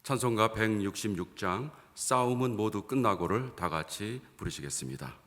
찬송가 166장 싸움은 모두 끝나고를 다 같이 부르시겠습니다.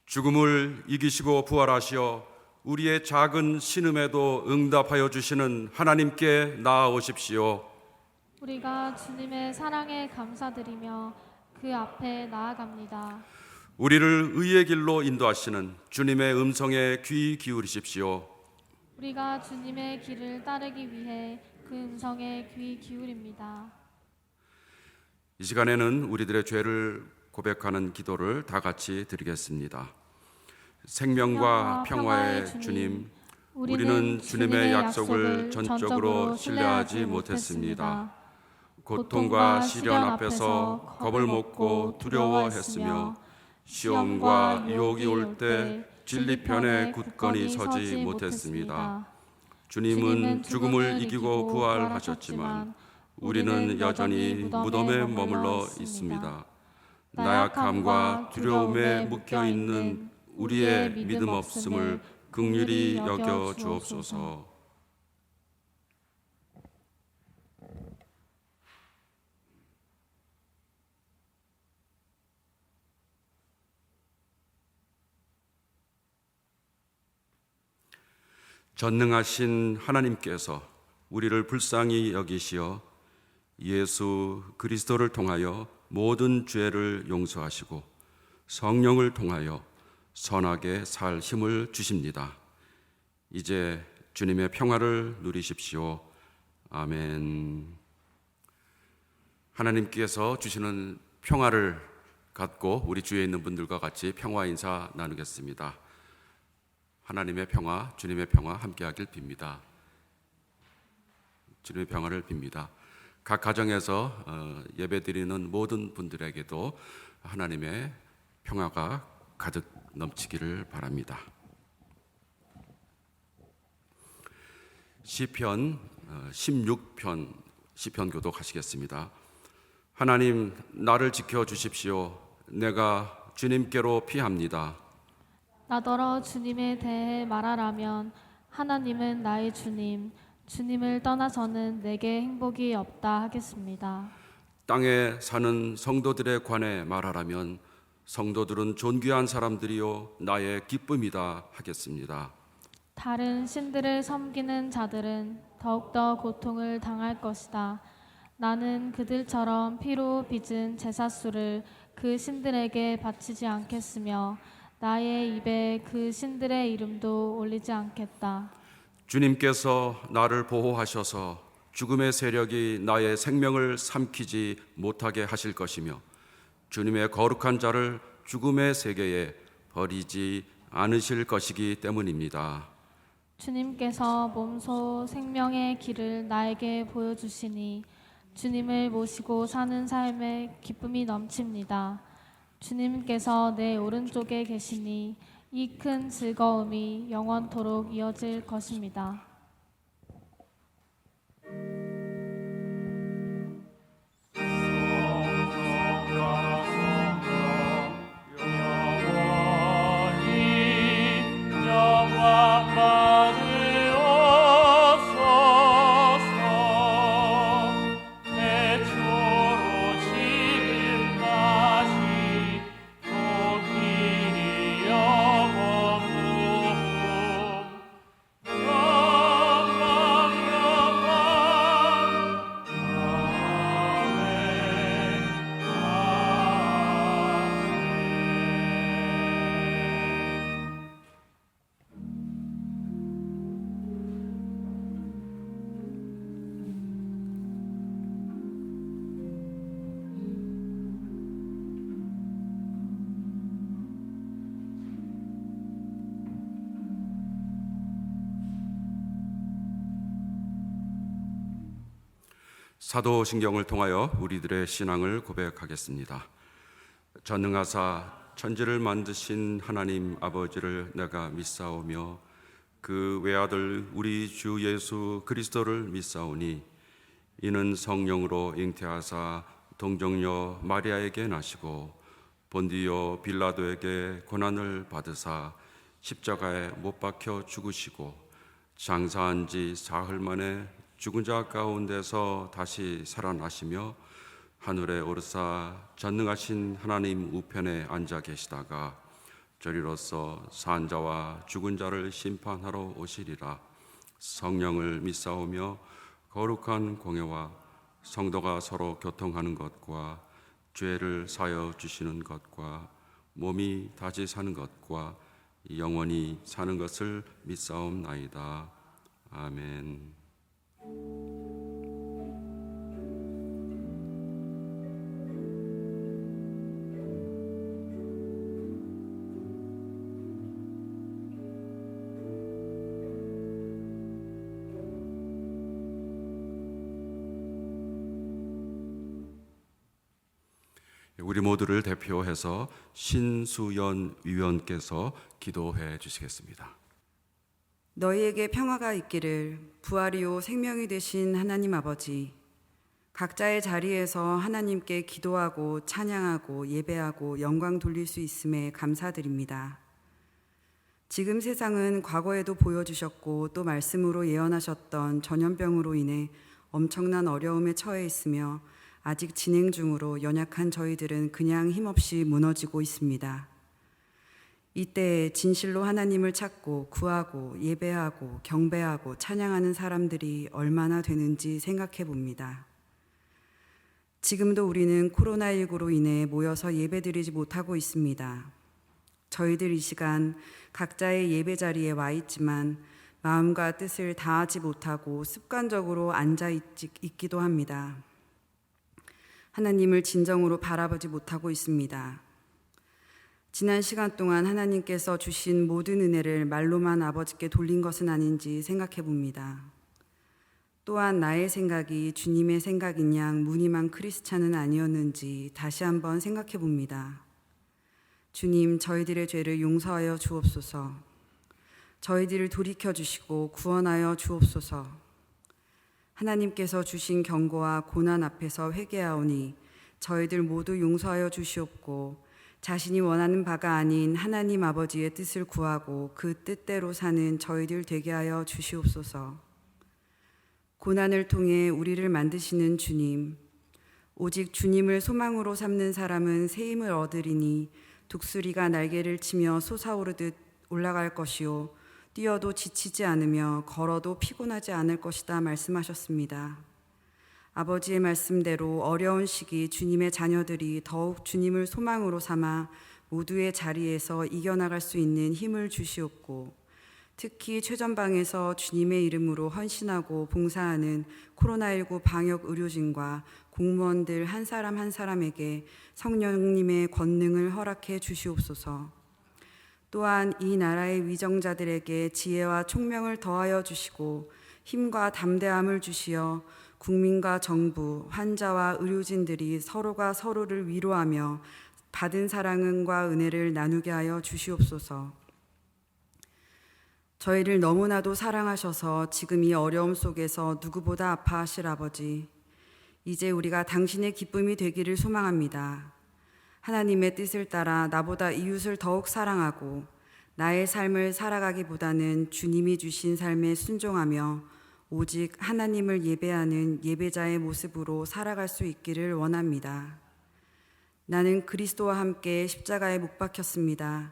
죽음을 이기시고 부활하시어 우리의 작은 신음에도 응답하여 주시는 하나님께 나아오십시오. 우리가 주님의 사랑에 감사드리며 그 앞에 나아갑니다. 우리를 의의 길로 인도하시는 주님의 음성에 귀 기울이십시오. 우리가 주님의 길을 따르기 위해 그 음성에 귀 기울입니다. 이 시간에는 우리들의 죄를 고백하는 기도를 다 같이 드리겠습니다. 생명과 평화의 주님, 우리는 주님의 약속을 전적으로 신뢰하지 못했습니다. 고통과 시련 앞에서 겁을 먹고 두려워했으며 시험과 유혹이 올 때 진리 편에 굳건히 서지 못했습니다. 주님은 죽음을 이기고 부활하셨지만 우리는 여전히 무덤에 머물러 있습니다. 나약함과 두려움에 묶여 있는 우리의 믿음 없음을 긍휼히 여겨 주옵소서. 전능하신 하나님께서 우리를 불쌍히 여기시어 예수 그리스도를 통하여 모든 죄를 용서하시고 성령을 통하여 선하게 살 힘을 주십니다. 이제 주님의 평화를 누리십시오. 아멘. 하나님께서 주시는 평화를 갖고 우리 주위에 있는 분들과 같이 평화 인사 나누겠습니다. 하나님의 평화, 주님의 평화 함께하길 빕니다. 주님의 평화를 빕니다. 각 가정에서 예배드리는 모든 분들에게도 하나님의 평화가 가득 넘치기를 바랍니다. 시편 16편 시편 교독하시겠습니다. 하나님, 나를 지켜 주십시오. 내가 주님께로 피합니다. 나더러 주님에 대해 말하라면 하나님은 나의 주님, 주님을 떠나서는 내게 행복이 없다 하겠습니다. 땅에 사는 성도들에 관해 말하라면 성도들은 존귀한 사람들이요 나의 기쁨이다 하겠습니다. 다른 신들을 섬기는 자들은 더욱더 고통을 당할 것이다. 나는 그들처럼 피로 빚은 제사수를 그 신들에게 바치지 않겠으며 나의 입에 그 신들의 이름도 올리지 않겠다. 주님께서 나를 보호하셔서 죽음의 세력이 나의 생명을 삼키지 못하게 하실 것이며 주님의 거룩한 자를 죽음의 세계에 버리지 않으실 것이기 때문입니다. 주님께서 몸소 생명의 길을 나에게 보여주시니 주님을 모시고 사는 삶에 기쁨이 넘칩니다. 주님께서 내 오른쪽에 계시니 이 큰 즐거움이 영원토록 이어질 것입니다. 사도신경을 통하여 우리들의 신앙을 고백하겠습니다. 전능하사 천지를 만드신 하나님 아버지를 내가 믿사오며 그 외아들 우리 주 예수 그리스도를 믿사오니 이는 성령으로 잉태하사 동정녀 마리아에게 나시고 본디오 빌라도에게 고난을 받으사 십자가에 못 박혀 죽으시고 장사한 지 사흘 만에 죽은 자 가운데서 다시 살아나시며 하늘에 오르사 전능하신 하나님 우편에 앉아 계시다가 저리로서 산 자와 죽은 자를 심판하러 오시리라. 성령을 믿사오며 거룩한 공예와 성도가 서로 교통하는 것과 죄를 사여 주시는 것과 몸이 다시 사는 것과 영원히 사는 것을 믿사옵나이다. 아멘. 우리 모두를 대표해서 신수연 위원께서 기도해 주시겠습니다. 너희에게 평화가 있기를. 부활이요 생명이 되신 하나님 아버지, 각자의 자리에서 하나님께 기도하고 찬양하고 예배하고 영광 돌릴 수 있음에 감사드립니다. 지금 세상은 과거에도 보여주셨고 또 말씀으로 예언하셨던 전염병으로 인해 엄청난 어려움에 처해 있으며 아직 진행 중으로 연약한 저희들은 그냥 힘없이 무너지고 있습니다. 이때 진실로 하나님을 찾고 구하고 예배하고 경배하고 찬양하는 사람들이 얼마나 되는지 생각해 봅니다. 지금도 우리는 코로나19로 인해 모여서 예배드리지 못하고 있습니다. 저희들 이 시간 각자의 예배 자리에 와 있지만 마음과 뜻을 다하지 못하고 습관적으로 앉아 있기도 합니다. 하나님을 진정으로 바라보지 못하고 있습니다. 지난 시간 동안 하나님께서 주신 모든 은혜를 말로만 아버지께 돌린 것은 아닌지 생각해 봅니다. 또한 나의 생각이 주님의 생각인 양 무늬만 크리스찬은 아니었는지 다시 한번 생각해 봅니다. 주님, 저희들의 죄를 용서하여 주옵소서. 저희들을 돌이켜 주시고 구원하여 주옵소서. 하나님께서 주신 경고와 고난 앞에서 회개하오니 저희들 모두 용서하여 주시옵고 자신이 원하는 바가 아닌 하나님 아버지의 뜻을 구하고 그 뜻대로 사는 저희들 되게 하여 주시옵소서. 고난을 통해 우리를 만드시는 주님, 오직 주님을 소망으로 삼는 사람은 새 힘을 얻으리니 독수리가 날개를 치며 솟아오르듯 올라갈 것이요 뛰어도 지치지 않으며 걸어도 피곤하지 않을 것이다 말씀하셨습니다. 아버지의 말씀대로 어려운 시기 주님의 자녀들이 더욱 주님을 소망으로 삼아 모두의 자리에서 이겨나갈 수 있는 힘을 주시옵고 특히 최전방에서 주님의 이름으로 헌신하고 봉사하는 코로나19 방역 의료진과 공무원들 한 사람 한 사람에게 성령님의 권능을 허락해 주시옵소서. 또한 이 나라의 위정자들에게 지혜와 총명을 더하여 주시고 힘과 담대함을 주시어 국민과 정부, 환자와 의료진들이 서로가 서로를 위로하며 받은 사랑과 은혜를 나누게 하여 주시옵소서. 저희를 너무나도 사랑하셔서 지금 이 어려움 속에서 누구보다 아파하실 아버지, 이제 우리가 당신의 기쁨이 되기를 소망합니다. 하나님의 뜻을 따라 나보다 이웃을 더욱 사랑하고 나의 삶을 살아가기보다는 주님이 주신 삶에 순종하며 오직 하나님을 예배하는 예배자의 모습으로 살아갈 수 있기를 원합니다. 나는 그리스도와 함께 십자가에 못 박혔습니다.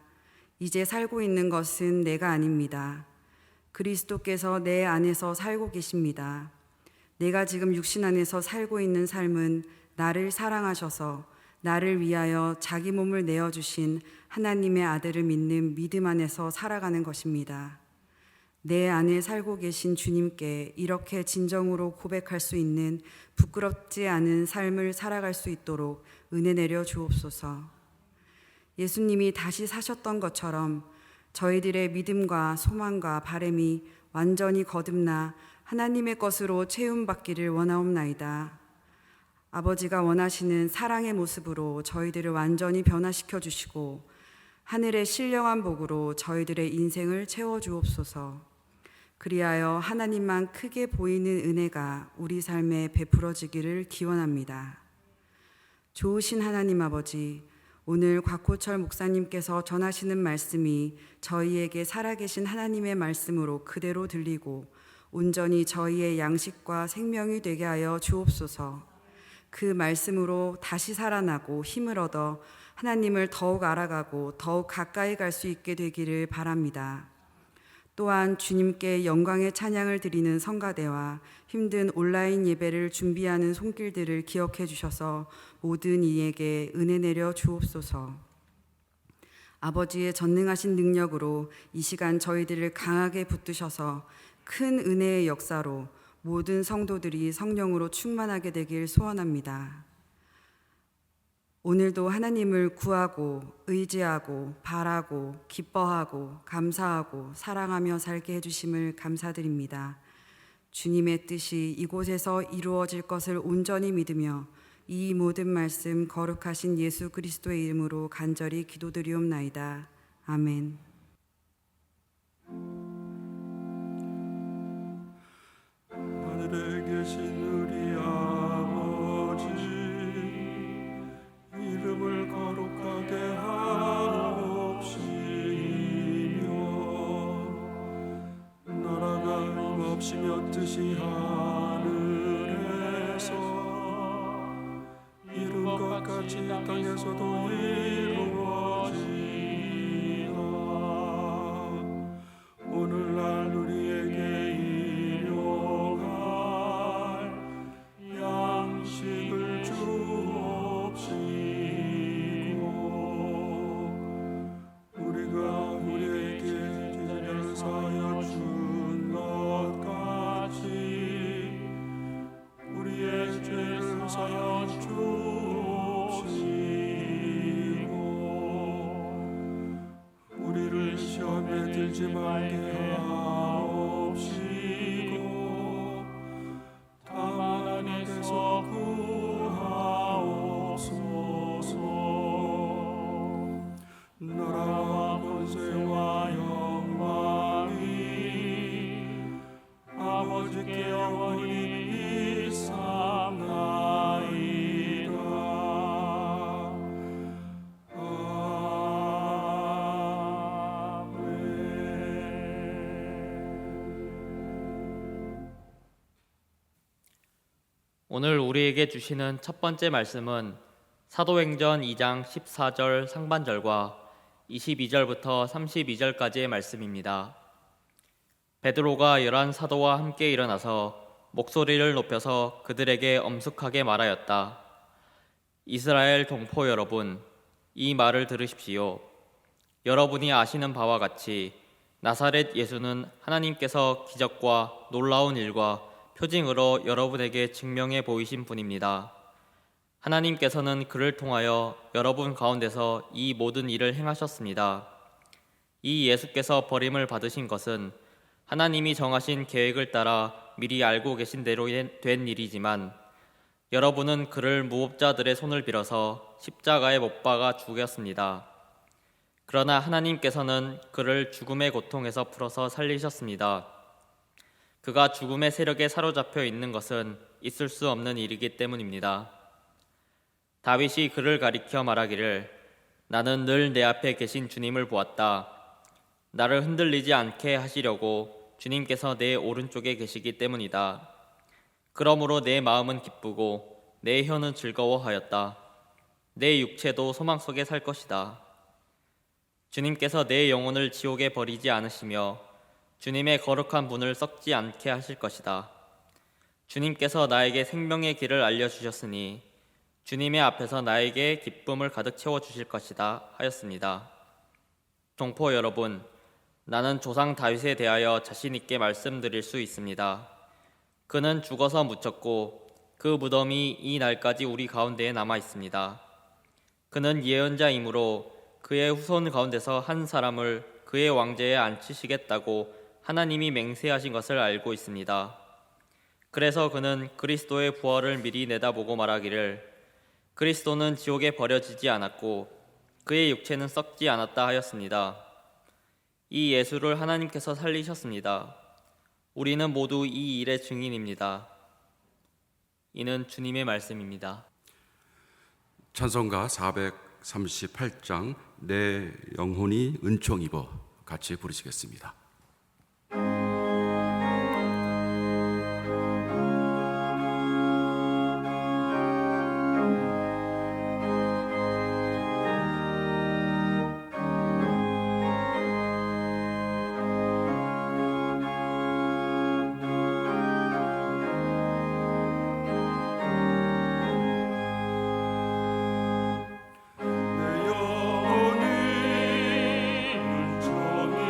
이제 살고 있는 것은 내가 아닙니다. 그리스도께서 내 안에서 살고 계십니다. 내가 지금 육신 안에서 살고 있는 삶은 나를 사랑하셔서 나를 위하여 자기 몸을 내어주신 하나님의 아들을 믿는 믿음 안에서 살아가는 것입니다. 내 안에 살고 계신 주님께 이렇게 진정으로 고백할 수 있는 부끄럽지 않은 삶을 살아갈 수 있도록 은혜 내려 주옵소서. 예수님이 다시 사셨던 것처럼 저희들의 믿음과 소망과 바람이 완전히 거듭나 하나님의 것으로 채움받기를 원하옵나이다. 아버지가 원하시는 사랑의 모습으로 저희들을 완전히 변화시켜 주시고 하늘의 신령한 복으로 저희들의 인생을 채워 주옵소서. 그리하여 하나님만 크게 보이는 은혜가 우리 삶에 베풀어지기를 기원합니다. 좋으신 하나님 아버지, 오늘 곽호철 목사님께서 전하시는 말씀이 저희에게 살아계신 하나님의 말씀으로 그대로 들리고 온전히 저희의 양식과 생명이 되게 하여 주옵소서. 그 말씀으로 다시 살아나고 힘을 얻어 하나님을 더욱 알아가고 더욱 가까이 갈 수 있게 되기를 바랍니다. 또한 주님께 영광의 찬양을 드리는 성가대와 힘든 온라인 예배를 준비하는 손길들을 기억해 주셔서 모든 이에게 은혜 내려 주옵소서. 아버지의 전능하신 능력으로 이 시간 저희들을 강하게 붙드셔서 큰 은혜의 역사로 모든 성도들이 성령으로 충만하게 되길 소원합니다. 오늘도 하나님을 구하고 의지하고 바라고 기뻐하고 감사하고 사랑하며 살게 해주심을 감사드립니다. 주님의 뜻이 이곳에서 이루어질 것을 온전히 믿으며 이 모든 말씀 거룩하신 예수 그리스도의 이름으로 간절히 기도드리옵나이다. 아멘. 하늘에 계신 우리 아버지, 이름을 거룩하게 하옵시며 나라가 임옵시며 뜻이 하늘에서 이룬 것 같이 땅에서도 이루어지라. 오늘날 우리에게 일용할 양식을 주옵시고 우리가 우리에게 죄를 사하여 준 것 같이 우리의 죄를 사하여 주옵시고 들지 말게 하옵시고 다만 안에서 구하옵소서. 나라와 권세와 영광이 아버지께 영원히 있사옵나이다. 오늘 우리에게 주시는 첫 번째 말씀은 사도행전 2장 14절 상반절과 22절부터 32절까지의 말씀입니다. 베드로가 11 사도와 함께 일어나서 목소리를 높여서 그들에게 엄숙하게 말하였다. 이스라엘 동포 여러분, 이 말을 들으십시오. 여러분이 아시는 바와 같이 나사렛 예수는 하나님께서 기적과 놀라운 일과 표징으로 여러분에게 증명해 보이신 분입니다. 하나님께서는 그를 통하여 여러분 가운데서 이 모든 일을 행하셨습니다. 이 예수께서 버림을 받으신 것은 하나님이 정하신 계획을 따라 미리 알고 계신 대로 된 일이지만 여러분은 그를 무법자들의 손을 빌어서 십자가에 못 박아 죽였습니다. 그러나 하나님께서는 그를 죽음의 고통에서 풀어서 살리셨습니다. 그가 죽음의 세력에 사로잡혀 있는 것은 있을 수 없는 일이기 때문입니다. 다윗이 그를 가리켜 말하기를 나는 늘 내 앞에 계신 주님을 보았다. 나를 흔들리지 않게 하시려고 주님께서 내 오른쪽에 계시기 때문이다. 그러므로 내 마음은 기쁘고 내 혀는 즐거워하였다. 내 육체도 소망 속에 살 것이다. 주님께서 내 영혼을 지옥에 버리지 않으시며 주님의 거룩한 분을 썩지 않게 하실 것이다. 주님께서 나에게 생명의 길을 알려주셨으니 주님의 앞에서 나에게 기쁨을 가득 채워주실 것이다 하였습니다. 동포 여러분, 나는 조상 다윗에 대하여 자신 있게 말씀드릴 수 있습니다. 그는 죽어서 묻혔고 그 무덤이 이 날까지 우리 가운데에 남아 있습니다. 그는 예언자이므로 그의 후손 가운데서 한 사람을 그의 왕좌에 앉히시겠다고 하나님이 맹세하신 것을 알고 있습니다. 그래서 그는 그리스도의 부활을 미리 내다보고 말하기를 그리스도는 지옥에 버려지지 않았고 그의 육체는 썩지 않았다 하였습니다. 이 예수를 하나님께서 살리셨습니다. 우리는 모두 이 일의 증인입니다. 이는 주님의 말씀입니다. 찬송가 438장 내 영혼이 은총 입어 같이 부르시겠습니다. 내 영혼이 은총이여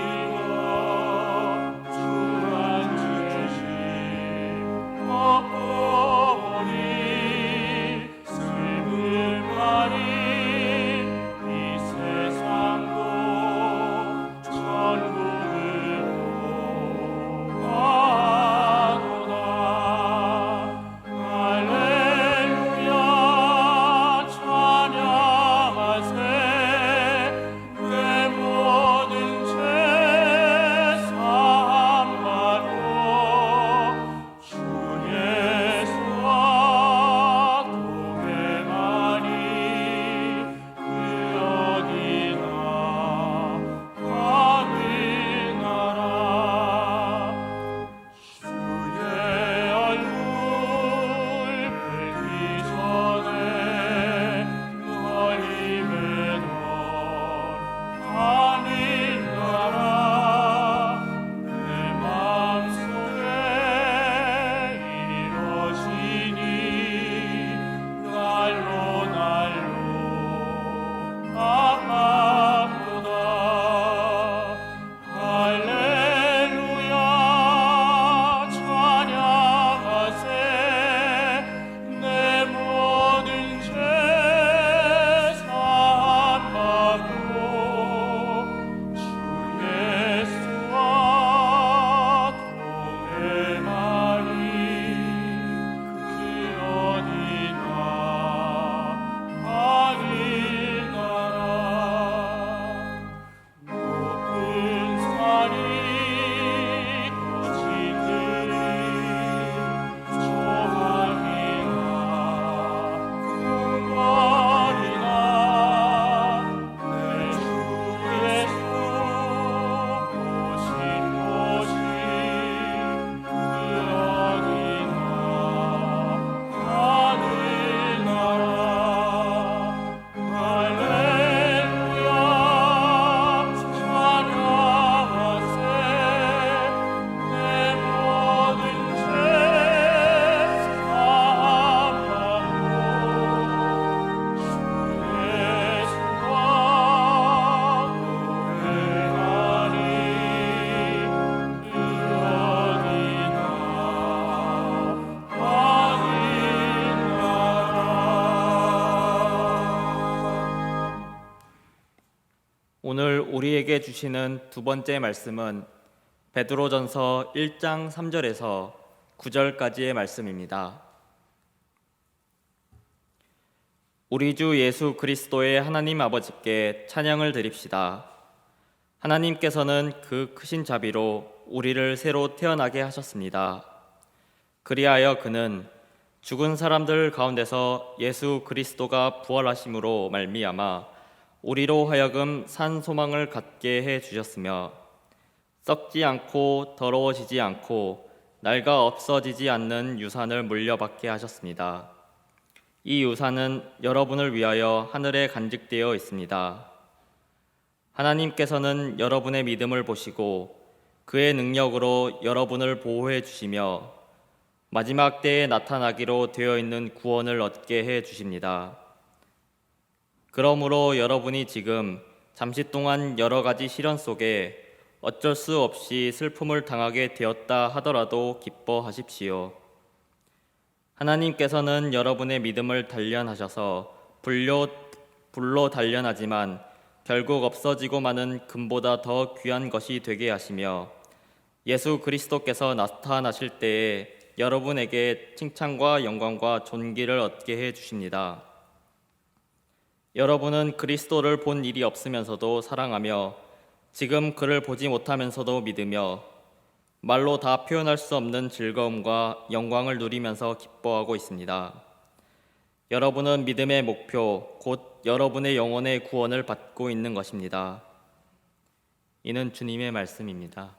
오늘 우리에게 주시는 두 번째 말씀은 베드로전서 1장 3절에서 9절까지의 말씀입니다. 우리 주 예수 그리스도의 하나님 아버지께 찬양을 드립시다. 하나님께서는 그 크신 자비로 우리를 새로 태어나게 하셨습니다. 그리하여 그는 죽은 사람들 가운데서 예수 그리스도가 부활하심으로 말미암아 우리로 하여금 산 소망을 갖게 해 주셨으며 썩지 않고 더러워지지 않고 낡아 없어지지 않는 유산을 물려받게 하셨습니다. 이 유산은 여러분을 위하여 하늘에 간직되어 있습니다. 하나님께서는 여러분의 믿음을 보시고 그의 능력으로 여러분을 보호해 주시며 마지막 때에 나타나기로 되어 있는 구원을 얻게 해 주십니다. 그러므로 여러분이 지금 잠시 동안 여러 가지 시련 속에 어쩔 수 없이 슬픔을 당하게 되었다 하더라도 기뻐하십시오. 하나님께서는 여러분의 믿음을 단련하셔서 불로 단련하지만 결국 없어지고 마는 금보다 더 귀한 것이 되게 하시며 예수 그리스도께서 나타나실 때에 여러분에게 칭찬과 영광과 존귀를 얻게 해 주십니다. 여러분은 그리스도를 본 일이 없으면서도 사랑하며 지금 그를 보지 못하면서도 믿으며 말로 다 표현할 수 없는 즐거움과 영광을 누리면서 기뻐하고 있습니다. 여러분은 믿음의 목표, 곧 여러분의 영혼의 구원을 받고 있는 것입니다. 이는 주님의 말씀입니다.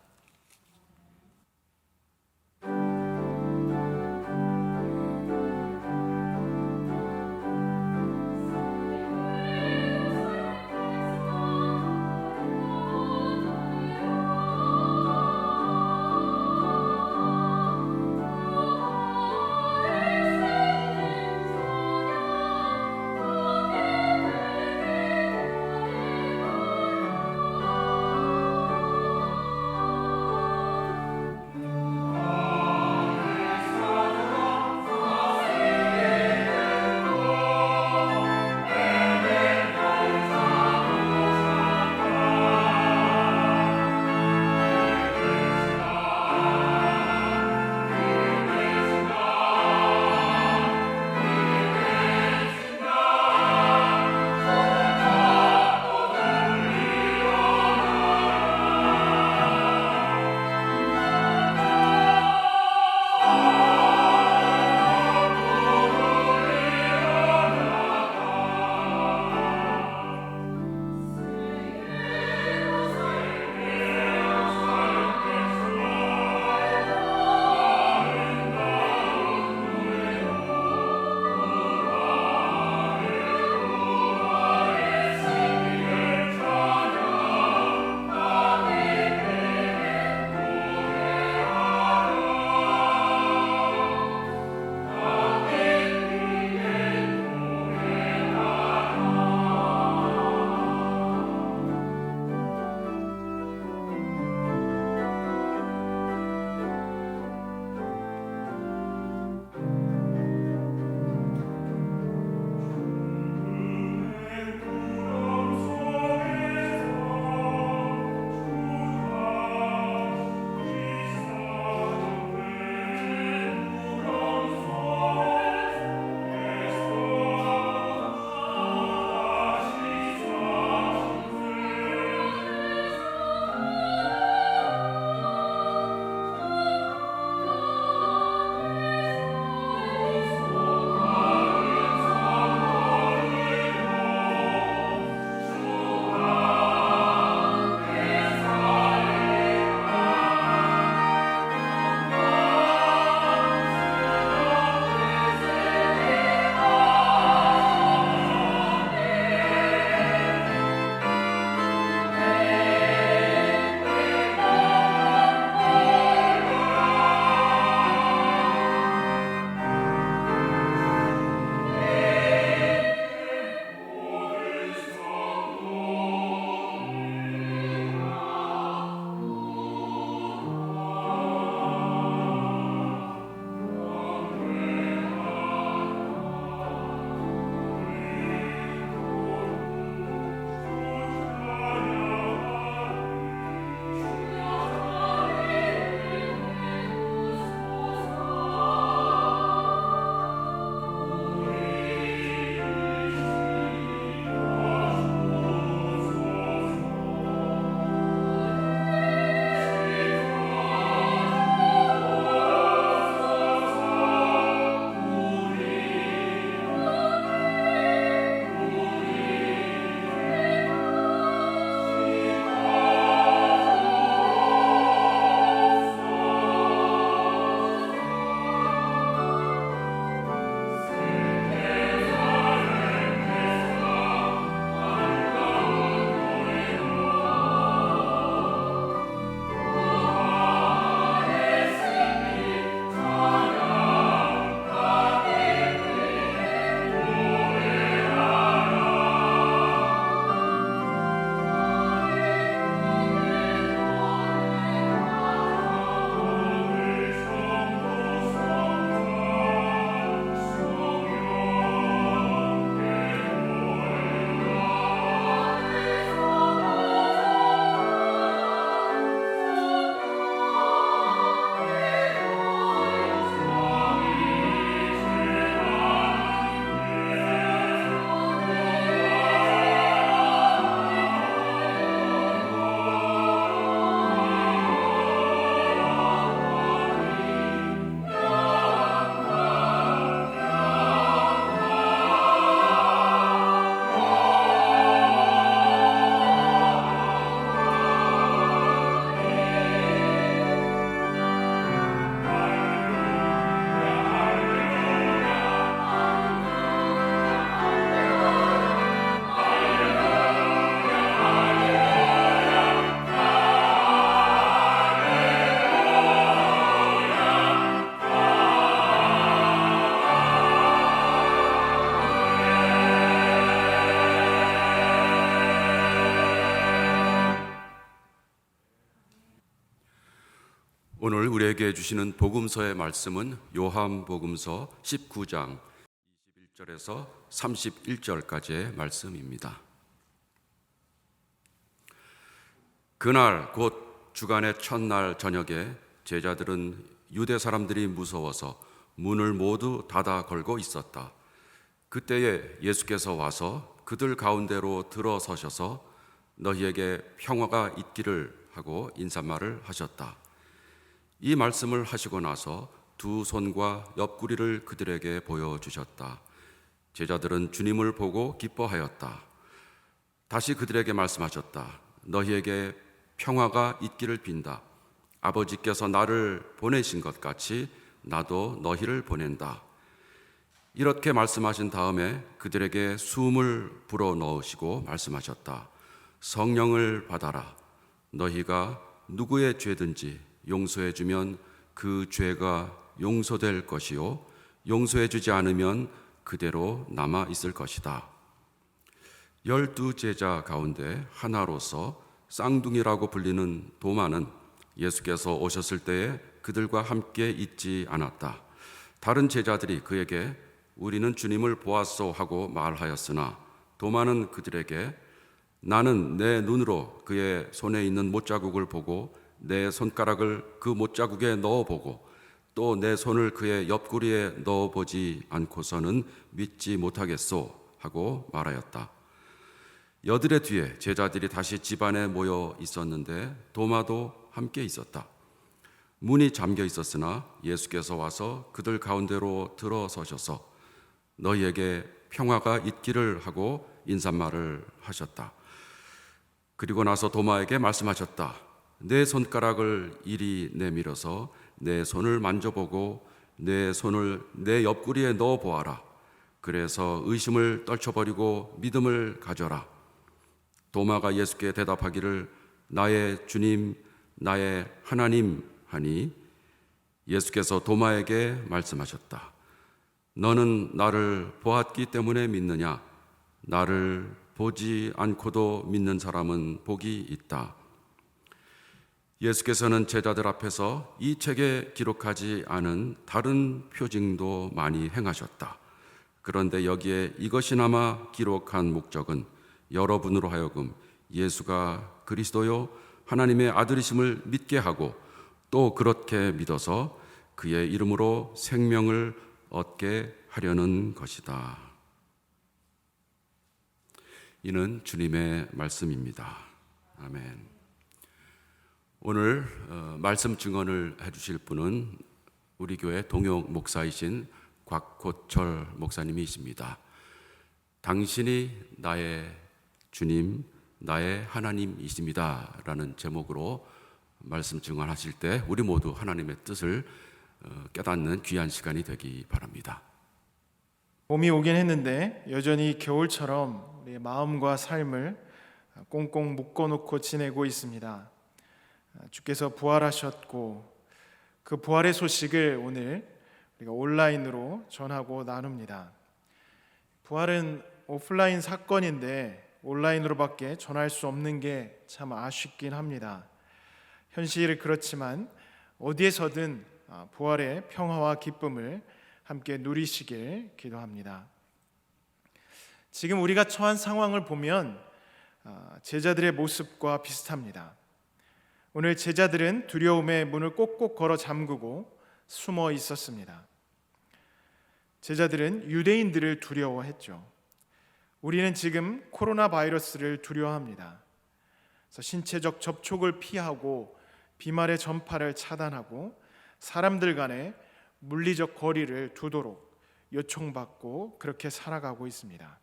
오늘 우리에게 주시는 복음서의 말씀은 요한복음서 19장 21절에서 31절까지의 말씀입니다. 그날 곧 주간의 첫날 저녁에 제자들은 유대 사람들이 무서워서 문을 모두 닫아 걸고 있었다. 그때에 예수께서 와서 그들 가운데로 들어서셔서 너희에게 평화가 있기를 하고 인사말을 하셨다. 이 말씀을 하시고 나서 두 손과 옆구리를 그들에게 보여주셨다. 제자들은 주님을 보고 기뻐하였다. 다시 그들에게 말씀하셨다. 너희에게 평화가 있기를 빈다. 아버지께서 나를 보내신 것 같이 나도 너희를 보낸다. 이렇게 말씀하신 다음에 그들에게 숨을 불어 넣으시고 말씀하셨다. 성령을 받아라. 너희가 누구의 죄든지 용서해 주면 그 죄가 용서될 것이요 용서해 주지 않으면 그대로 남아 있을 것이다. 12 제자 가운데 하나로서 쌍둥이라고 불리는 도마는 예수께서 오셨을 때에 그들과 함께 있지 않았다. 다른 제자들이 그에게 우리는 주님을 보았소 하고 말하였으나 도마는 그들에게 나는 내 눈으로 그의 손에 있는 못자국을 보고 내 손가락을 그 못자국에 넣어보고 또 내 손을 그의 옆구리에 넣어보지 않고서는 믿지 못하겠소 하고 말하였다. 여드레 뒤에 제자들이 다시 집안에 모여 있었는데 도마도 함께 있었다. 문이 잠겨 있었으나 예수께서 와서 그들 가운데로 들어서셔서 너희에게 평화가 있기를 하고 인사말을 하셨다. 그리고 나서 도마에게 말씀하셨다. 내 손가락을 이리 내밀어서 내 손을 만져보고 내 손을 내 옆구리에 넣어보아라. 그래서 의심을 떨쳐버리고 믿음을 가져라. 도마가 예수께 대답하기를 나의 주님, 나의 하나님 하니 예수께서 도마에게 말씀하셨다. 너는 나를 보았기 때문에 믿느냐? 나를 보지 않고도 믿는 사람은 복이 있다. 예수께서는 제자들 앞에서 이 책에 기록하지 않은 다른 표징도 많이 행하셨다. 그런데 여기에 이것이나마 기록한 목적은 여러분으로 하여금 예수가 그리스도요 하나님의 아들이심을 믿게 하고 또 그렇게 믿어서 그의 이름으로 생명을 얻게 하려는 것이다. 이는 주님의 말씀입니다. 아멘. 오늘 말씀 증언을 해주실 분은 우리 교회 동역 목사이신 곽호철 목사님이십니다. 당신이 나의 주님, 나의 하나님이십니다 라는 제목으로 말씀 증언하실 때 우리 모두 하나님의 뜻을 깨닫는 귀한 시간이 되기 바랍니다. 봄이 오긴 했는데 여전히 겨울처럼 우리의 마음과 삶을 꽁꽁 묶어놓고 지내고 있습니다. 주께서 부활하셨고 그 부활의 소식을 오늘 우리가 온라인으로 전하고 나눕니다. 부활은 오프라인 사건인데 온라인으로밖에 전할 수 없는 게 참 아쉽긴 합니다. 현실이 그렇지만 어디에서든 부활의 평화와 기쁨을 함께 누리시길 기도합니다. 지금 우리가 처한 상황을 보면 제자들의 모습과 비슷합니다. 오늘 제자들은 두려움에 문을 꼭꼭 걸어 잠그고 숨어 있었습니다. 제자들은 유대인들을 두려워했죠. 우리는 지금 코로나 바이러스를 두려워합니다. 그래서 신체적 접촉을 피하고 비말의 전파를 차단하고 사람들 간의 물리적 거리를 두도록 요청받고 그렇게 살아가고 있습니다.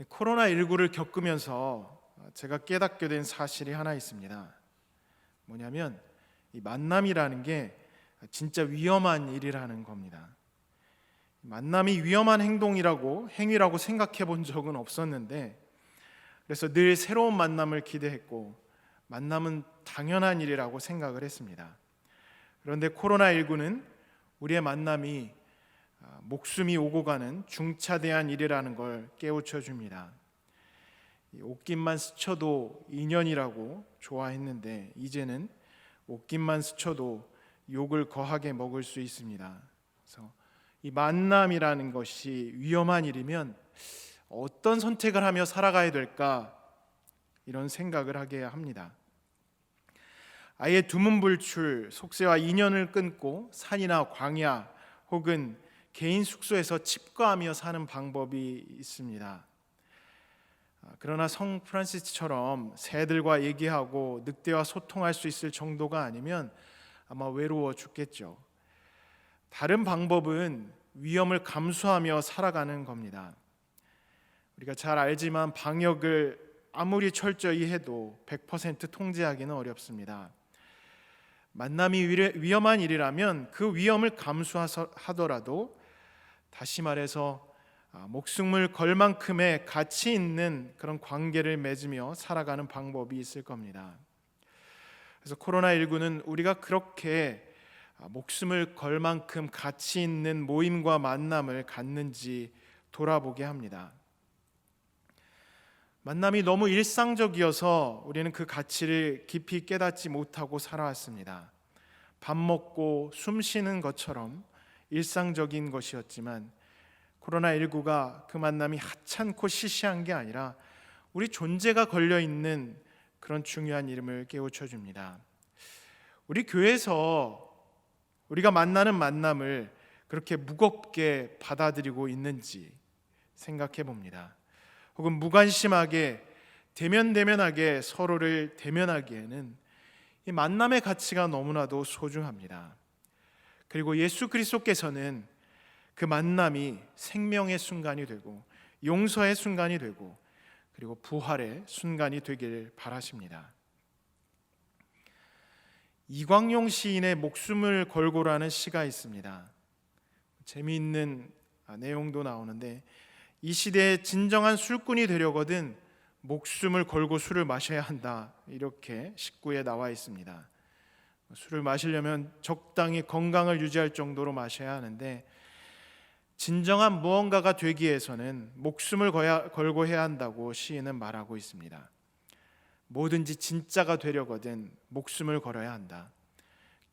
코로나19를 겪으면서 제가 깨닫게 된 사실이 하나 있습니다. 뭐냐면 이 만남이라는 게 진짜 위험한 일이라는 겁니다. 만남이 위험한 행위라고 생각해 본 적은 없었는데 그래서 늘 새로운 만남을 기대했고 만남은 당연한 일이라고 생각을 했습니다. 그런데 코로나19는 우리의 만남이 목숨이 오고 가는 중차대한 일이라는 걸 깨우쳐 줍니다. 옷깃만 스쳐도 인연이라고 좋아했는데 이제는 옷깃만 스쳐도 욕을 거하게 먹을 수 있습니다. 그래서 이 만남이라는 것이 위험한 일이면 어떤 선택을 하며 살아가야 될까, 이런 생각을 하게 합니다. 아예 두문불출, 속세와 인연을 끊고 산이나 광야 혹은 개인 숙소에서 칩거하며 사는 방법이 있습니다. 그러나 성 프란시스처럼 새들과 얘기하고 늑대와 소통할 수 있을 정도가 아니면 아마 외로워 죽겠죠. 다른 방법은 위험을 감수하며 살아가는 겁니다. 우리가 잘 알지만 방역을 아무리 철저히 해도 100% 통제하기는 어렵습니다. 만남이 위험한 일이라면 그 위험을 감수하더라도, 다시 말해서 목숨을 걸 만큼의 가치 있는 그런 관계를 맺으며 살아가는 방법이 있을 겁니다. 그래서 코로나19는 우리가 그렇게 목숨을 걸 만큼 가치 있는 모임과 만남을 갖는지 돌아보게 합니다. 만남이 너무 일상적이어서 우리는 그 가치를 깊이 깨닫지 못하고 살아왔습니다. 밥 먹고 숨 쉬는 것처럼 일상적인 것이었지만 코로나19가 그 만남이 하찮고 시시한 게 아니라 우리 존재가 걸려있는 그런 중요한 이름을 깨우쳐 줍니다. 우리 교회에서 우리가 만나는 만남을 그렇게 무겁게 받아들이고 있는지 생각해 봅니다. 혹은 무관심하게 대면대면하게 서로를 대면하기에는 이 만남의 가치가 너무나도 소중합니다. 그리고 예수 그리스도께서는 그 만남이 생명의 순간이 되고 용서의 순간이 되고 그리고 부활의 순간이 되길 바라십니다. 이광용 시인의 목숨을 걸고라는 시가 있습니다. 재미있는 내용도 나오는데, 이 시대의 진정한 술꾼이 되려거든 목숨을 걸고 술을 마셔야 한다, 이렇게 식구에 나와 있습니다. 술을 마시려면 적당히 건강을 유지할 정도로 마셔야 하는데, 진정한 무언가가 되기 위해서는 목숨을 걸고 해야 한다고 시인은 말하고 있습니다. 뭐든지 진짜가 되려거든 목숨을 걸어야 한다.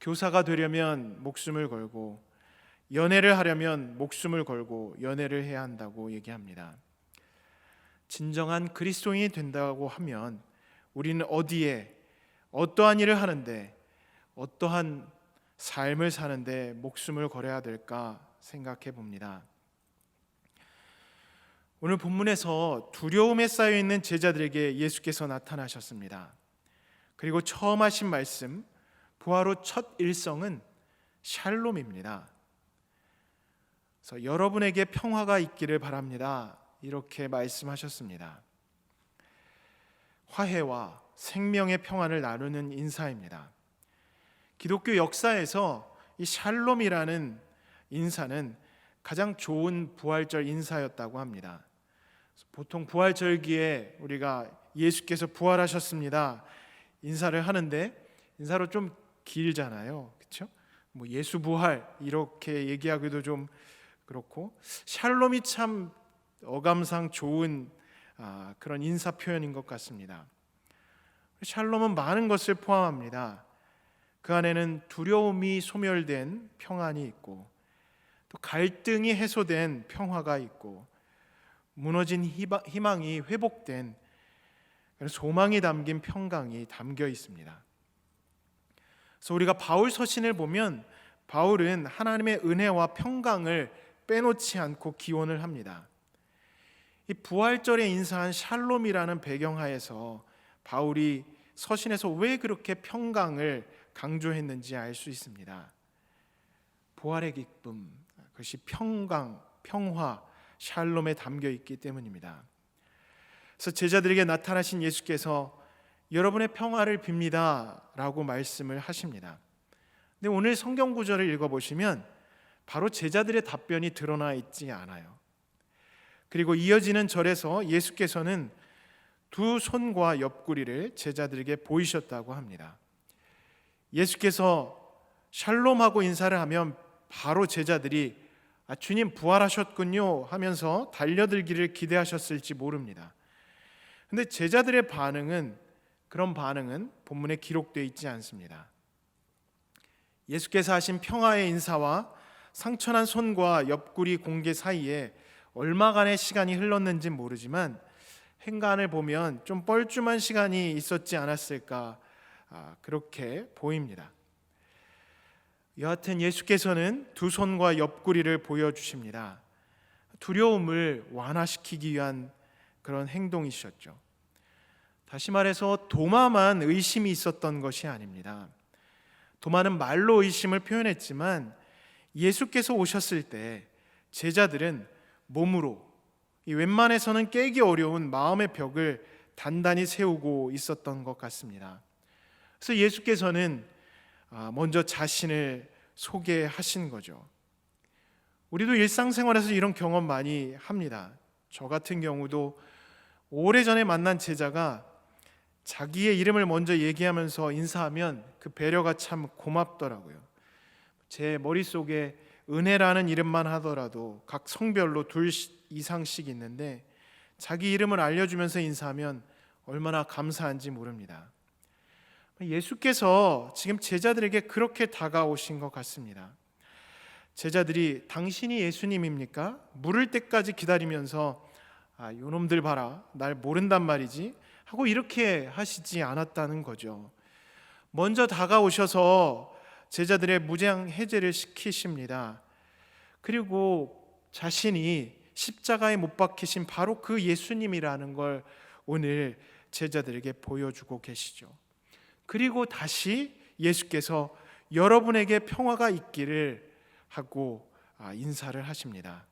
교사가 되려면 목숨을 걸고, 연애를 하려면 목숨을 걸고 연애를 해야 한다고 얘기합니다. 진정한 그리스도인이 된다고 하면 우리는 어디에 어떠한 일을 하는데 어떠한 삶을 사는데 목숨을 걸어야 될까 생각해 봅니다. 오늘 본문에서 두려움에 쌓여 있는 제자들에게 예수께서 나타나셨습니다. 그리고 처음 하신 말씀, 부활 후 첫 일성은 샬롬입니다. 그래서 여러분에게 평화가 있기를 바랍니다, 이렇게 말씀하셨습니다. 화해와 생명의 평안을 나누는 인사입니다. 기독교 역사에서 이 샬롬이라는 인사는 가장 좋은 부활절 인사였다고 합니다. 보통 부활절기에 우리가 예수께서 부활하셨습니다 인사를 하는데, 인사로 좀 길잖아요, 그렇죠? 뭐 예수 부활 이렇게 얘기하기도 좀 그렇고, 샬롬이 참 어감상 좋은 그런 인사 표현인 것 같습니다. 샬롬은 많은 것을 포함합니다. 그 안에는 두려움이 소멸된 평안이 있고, 또 갈등이 해소된 평화가 있고, 무너진 희망이 회복된 소망이 담긴 평강이 담겨 있습니다. 그래서 우리가 바울 서신을 보면 바울은 하나님의 은혜와 평강을 빼놓지 않고 기원을 합니다. 이 부활절에 인사한 샬롬이라는 배경하에서 바울이 서신에서 왜 그렇게 평강을 강조했는지 알 수 있습니다. 부활의 기쁨, 그것이 평강, 평화, 샬롬에 담겨 있기 때문입니다. 그래서 제자들에게 나타나신 예수께서 여러분의 평화를 빕니다 라고 말씀을 하십니다. 근데 오늘 성경 구절을 읽어보시면 바로 제자들의 답변이 드러나 있지 않아요. 그리고 이어지는 절에서 예수께서는 두 손과 옆구리를 제자들에게 보이셨다고 합니다. 예수께서 샬롬하고 인사를 하면 바로 제자들이 주님 부활하셨군요 하면서 달려들기를 기대하셨을지 모릅니다. 근데 제자들의 반응은, 그런 반응은 본문에 기록되어 있지 않습니다. 예수께서 하신 평화의 인사와 상처난 손과 옆구리 공개 사이에 얼마간의 시간이 흘렀는지 모르지만 행간을 보면 좀 뻘쭘한 시간이 있었지 않았을까 그렇게 보입니다. 여하튼 예수께서는 두 손과 옆구리를 보여주십니다. 두려움을 완화시키기 위한 그런 행동이셨죠. 다시 말해서 도마만 의심이 있었던 것이 아닙니다. 도마는 말로 의심을 표현했지만 예수께서 오셨을 때 제자들은 몸으로 이 웬만해서는 깨기 어려운 마음의 벽을 단단히 세우고 있었던 것 같습니다. 그래서 예수께서는 먼저 자신을 소개하신 거죠. 우리도 일상생활에서 이런 경험 많이 합니다. 저 같은 경우도 오래전에 만난 제자가 자기의 이름을 먼저 얘기하면서 인사하면 그 배려가 참 고맙더라고요. 제 머릿속에 은혜라는 이름만 하더라도 각 성별로 2 이상씩 있는데 자기 이름을 알려주면서 인사하면 얼마나 감사한지 모릅니다. 예수께서 지금 제자들에게 그렇게 다가오신 것 같습니다. 제자들이 당신이 예수님입니까? 물을 때까지 기다리면서 요놈들 봐라, 날 모른단 말이지 하고 이렇게 하시지 않았다는 거죠. 먼저 다가오셔서 제자들의 무장 해제를 시키십니다. 그리고 자신이 십자가에 못 박히신 바로 그 예수님이라는 걸 오늘 제자들에게 보여주고 계시죠. 그리고 다시 예수께서 여러분에게 평화가 있기를 하고 인사를 하십니다.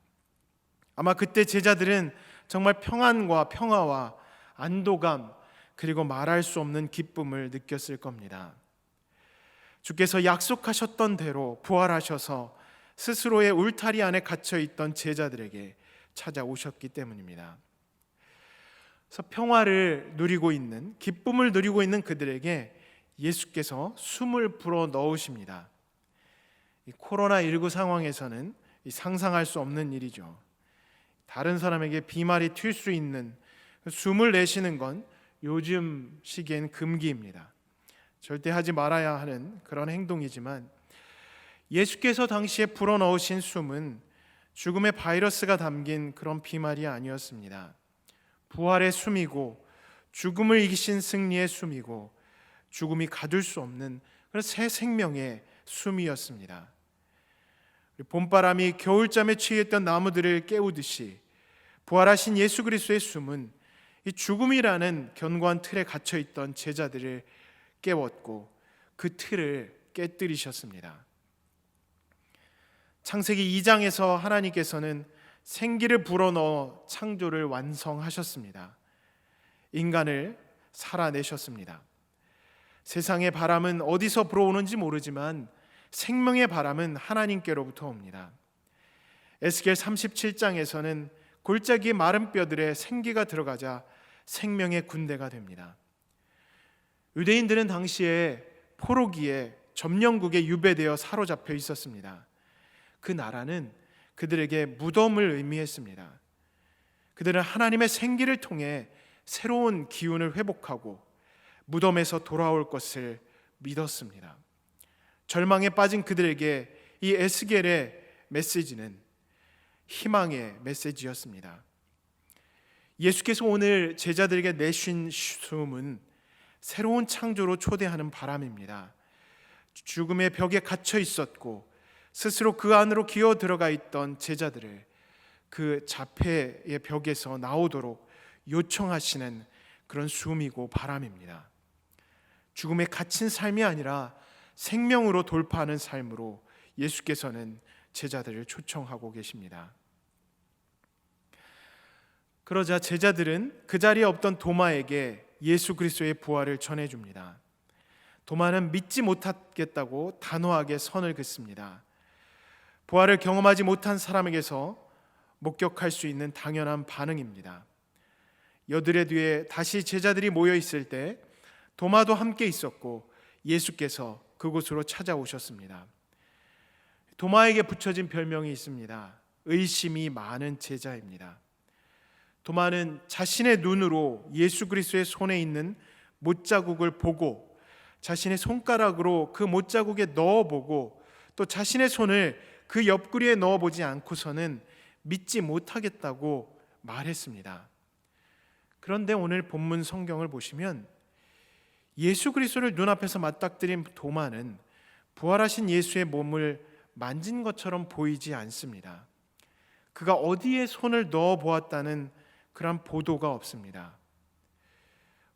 아마 그때 제자들은 정말 평안과 평화와 안도감 그리고 말할 수 없는 기쁨을 느꼈을 겁니다. 주께서 약속하셨던 대로 부활하셔서 스스로의 울타리 안에 갇혀 있던 제자들에게 찾아오셨기 때문입니다. 그래서 평화를 누리고 있는, 기쁨을 누리고 있는 그들에게 예수께서 숨을 불어 넣으십니다. 이 코로나19 상황에서는 상상할 수 없는 일이죠. 다른 사람에게 비말이 튈 수 있는 숨을 내쉬는 건 요즘 시기엔 금기입니다. 절대 하지 말아야 하는 그런 행동이지만 예수께서 당시에 불어넣으신 숨은 죽음의 바이러스가 담긴 그런 비말이 아니었습니다. 부활의 숨이고 죽음을 이기신 승리의 숨이고 죽음이 가둘 수 없는 그런 새 생명의 숨이었습니다. 봄바람이 겨울잠에 취했던 나무들을 깨우듯이 부활하신 예수 그리스도의 숨은 이 죽음이라는 견고한 틀에 갇혀 있던 제자들을 깨웠고 그 틀을 깨뜨리셨습니다. 창세기 2장에서 하나님께서는 생기를 불어넣어 창조를 완성하셨습니다. 인간을 살아내셨습니다. 세상의 바람은 어디서 불어오는지 모르지만 생명의 바람은 하나님께로부터 옵니다. 에스겔 37장에서는 골짜기의 마른 뼈들에 생기가 들어가자 생명의 군대가 됩니다. 유대인들은 당시에 포로기에 점령국에 유배되어 사로잡혀 있었습니다. 그 나라는 그들에게 무덤을 의미했습니다. 그들은 하나님의 생기를 통해 새로운 기운을 회복하고 무덤에서 돌아올 것을 믿었습니다. 절망에 빠진 그들에게 이 에스겔의 메시지는 희망의 메시지였습니다. 예수께서 오늘 제자들에게 내신 숨은 새로운 창조로 초대하는 바람입니다. 죽음의 벽에 갇혀 있었고 스스로 그 안으로 기어 들어가 있던 제자들을 그 자폐의 벽에서 나오도록 요청하시는 그런 숨이고 바람입니다. 죽음에 갇힌 삶이 아니라 생명으로 돌파하는 삶으로 예수께서는 제자들을 초청하고 계십니다. 그러자 제자들은 그 자리에 없던 도마에게 예수 그리스도의 부활을 전해줍니다. 도마는 믿지 못하겠다고 단호하게 선을 긋습니다. 부활을 경험하지 못한 사람에게서 목격할 수 있는 당연한 반응입니다. 여드레 뒤에 다시 제자들이 모여 있을 때 도마도 함께 있었고 예수께서 그곳으로 찾아오셨습니다. 도마에게 붙여진 별명이 있습니다. 의심이 많은 제자입니다. 도마는 자신의 눈으로 예수 그리스도의 손에 있는 못자국을 보고 자신의 손가락으로 그 못자국에 넣어보고 또 자신의 손을 그 옆구리에 넣어보지 않고서는 믿지 못하겠다고 말했습니다. 그런데 오늘 본문 성경을 보시면 예수 그리스도를 눈앞에서 맞닥뜨린 도마는 부활하신 예수의 몸을 만진 것처럼 보이지 않습니다. 그가 어디에 손을 넣어 보았다는 그런 보도가 없습니다.